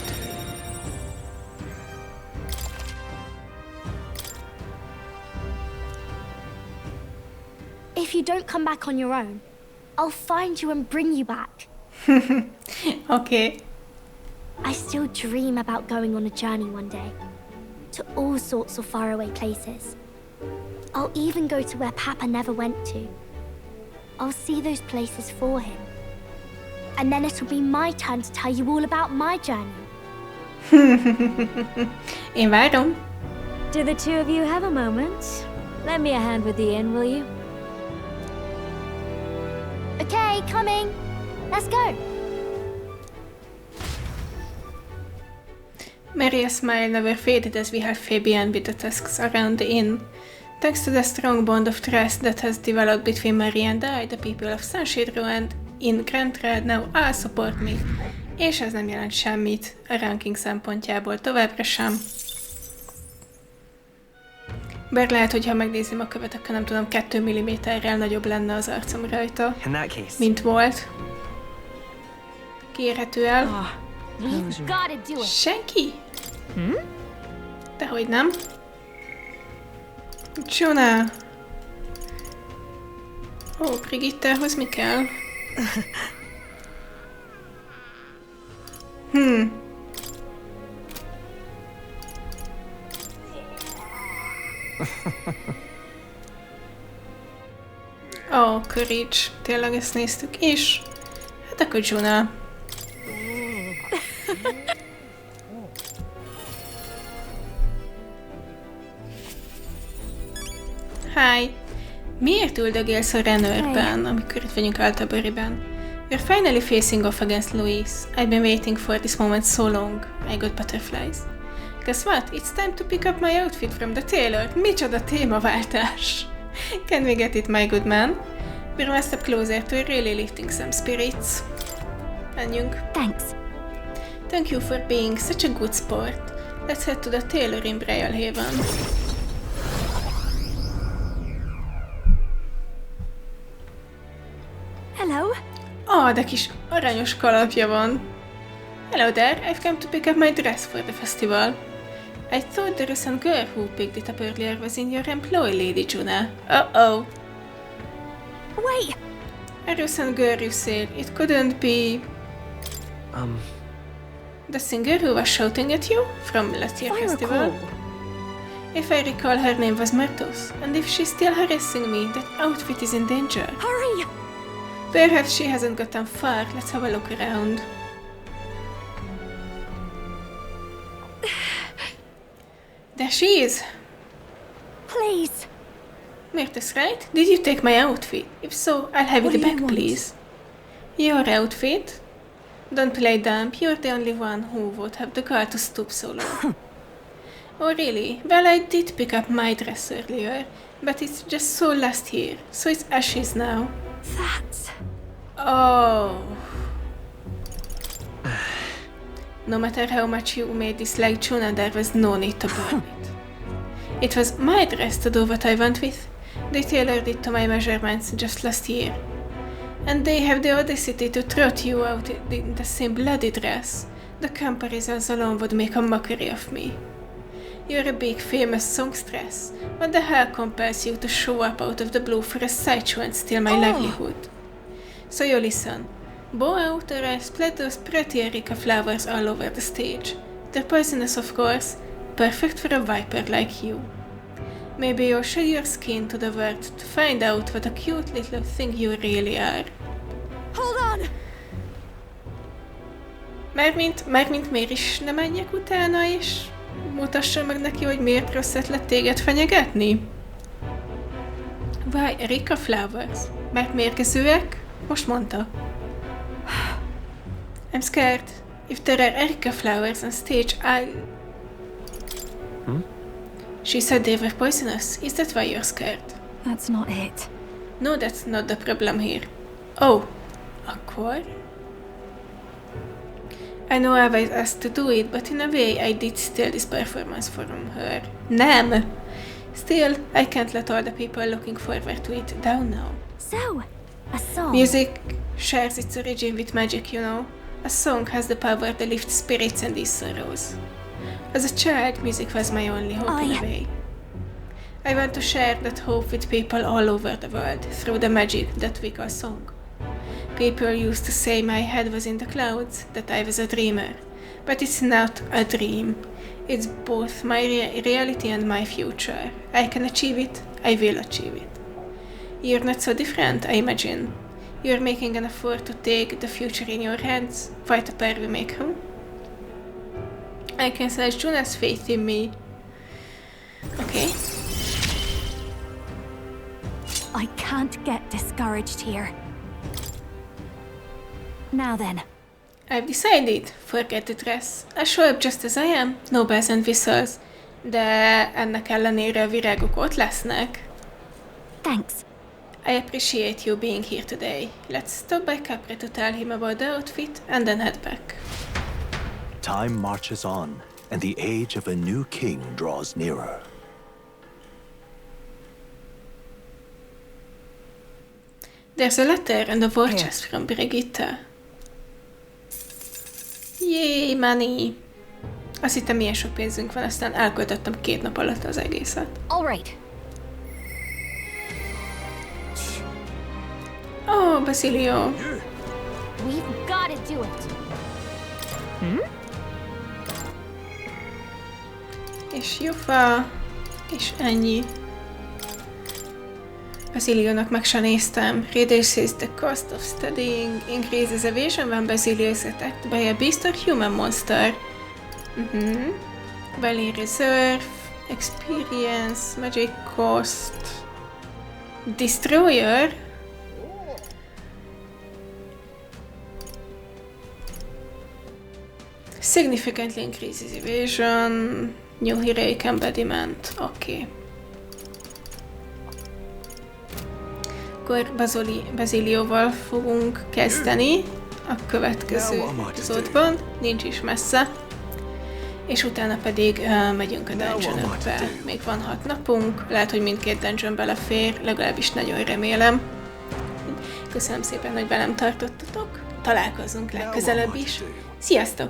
If you don't come back on your own, I'll find you and bring you back. Okay. I still dream about going on a journey one day, to all sorts of faraway places. I'll even go to where Papa never went to. I'll see those places for him. And then it'll be my turn to tell you all about my journey. Én várom. Do the two of you have a moment? Lend me a hand with the inn, will you? Okay, coming. Let's go. Maria's smile never faded as we had Fabian with the tasks around the inn. Thanks to the strong bond of trust that has developed between Maria and I, the people of Sunshade Row and in Grandred now all support me. És ez nem jelent semmit a ranking szempontjából továbbra sem. Bár lehet, hogy ha megnézem a követ, akkor nem tudom, 2 mm-rel nagyobb lenne az arcom rajta, mint volt. Kérhető el. Senki? Dehogy nem. Junah. Ó, Brigittához mi kell? Ó, Courage. Tényleg ezt néztük is. Hát akkor Junah. Hi! Miért üldögélsz a Renőrben, amikor itt vagyunk Altaburyben? You're finally facing off against Louise. I've been waiting for this moment so long. I got butterflies. Guess what? It's time to pick up my outfit from the tailor. Micsoda témaváltás! Can we get it, my good man? We're one step closer to really lifting some spirits. Menjünk. Thanks. Thank you for being such a good sport. Let's head to the tailor in Briarhaven. Hello. Oh, de kis aranyos kalapja van. Hello there, I've come to pick up my dress for the festival. I thought the recent girl who picked it up earlier was in your employ, Lady Junah. Uh-oh. Wait! A recent girl, you said. It couldn't be... The singer who was shouting at you from last year's festival? If I recall, her name was Myrtos, and if she's still harassing me, that outfit is in danger. Hurry! Perhaps she hasn't gotten far. Let's have a look around. There she is! Please! Myrtos, right? Did you take my outfit? If so, I'll have it back, please. Your outfit? Don't play dumb. You're the only one who would have the gall to stoop so low. Oh, really? Well, I did pick up my dress earlier, but it's just so last here, so it's ashes now. That's... Oh. No matter how much you may dislike Junah, there was no need to burn it. It was my dress to do what I want with. They tailored it to my measurements just last year. And they have the audacity to trot you out in the same bloody dress. The comparisons alone would make a mockery of me. You're a big famous songstress. What the hell compels you to show up out of the blue for a sideshow and steal my livelihood? So you listen. Bow out or I spread those pretty Erica flowers all over the stage. They're poisonous, of course. Perfect for a viper like you. Maybe you'll show your skin to the world to find out what a cute little thing you really are. Hold on! Mármint miért is ne menjek utána, és mutassam meg neki, hogy miért rossz ötlet téged fenyegetni? Why, Erica flowers? Mert mérgezőek? Most mondta. I'm scared. If there are Erica flowers on stage, She said they were poisonous. Is that why you're scared? That's not it. No, that's not the problem here. Oh, akkor? I know I was asked to do it, but in a way I did steal this performance from her. Nem! Still, I can't let all the people looking forward to it down now. So, a song. Music shares its origin with magic, you know. A song has the power to lift spirits and ease sorrows. As a child, music was my only hope in a way. I want to share that hope with people all over the world through the magic that we call song. People used to say my head was in the clouds, that I was a dreamer. But it's not a dream. It's both my reality and my future. I can achieve it, I will achieve it. You're not so different, I imagine. You're making an effort to take the future in your hands. Quite a pair we make, huh? I can sense Junah's faith in me. Okay. I can't get discouraged here. Now then. I've decided. Forget the dress. I'll show up just as I am. No bells and whistles. De ennek ellenére a virágok ott lesznek. Thanks. I appreciate you being here today. Let's stop by Capra to tell him about the outfit and then head back. Time marches on, and the age of a new king draws nearer. There's a letter and a war chest from Brigitte. Yay, money! Azt hittem, milyen sok pénzünk van, aztán elköltöttem 2 nap alatt az egészet. All right. Oh, Basilio. We've got to do it. És Eupha, és ennyi. Basiliónak meg se néztem. Reduces the cost of studying, increases evasion when Basilio is attacked by a beast or human monster. Valley Reserve, Experience, Magic Cost, Destroyer. Significantly increases evasion, new heroic embodiment, oké. Akkor Basilióval fogunk kezdeni a következő epizódban, nincs is messze. És utána pedig megyünk a dungeonokbe. Még van 6 napunk, lehet, hogy mindkét dungeon belefér, legalábbis nagyon remélem. Köszönöm szépen, hogy velem tartottatok, találkozunk legközelebb is. Sziasztok!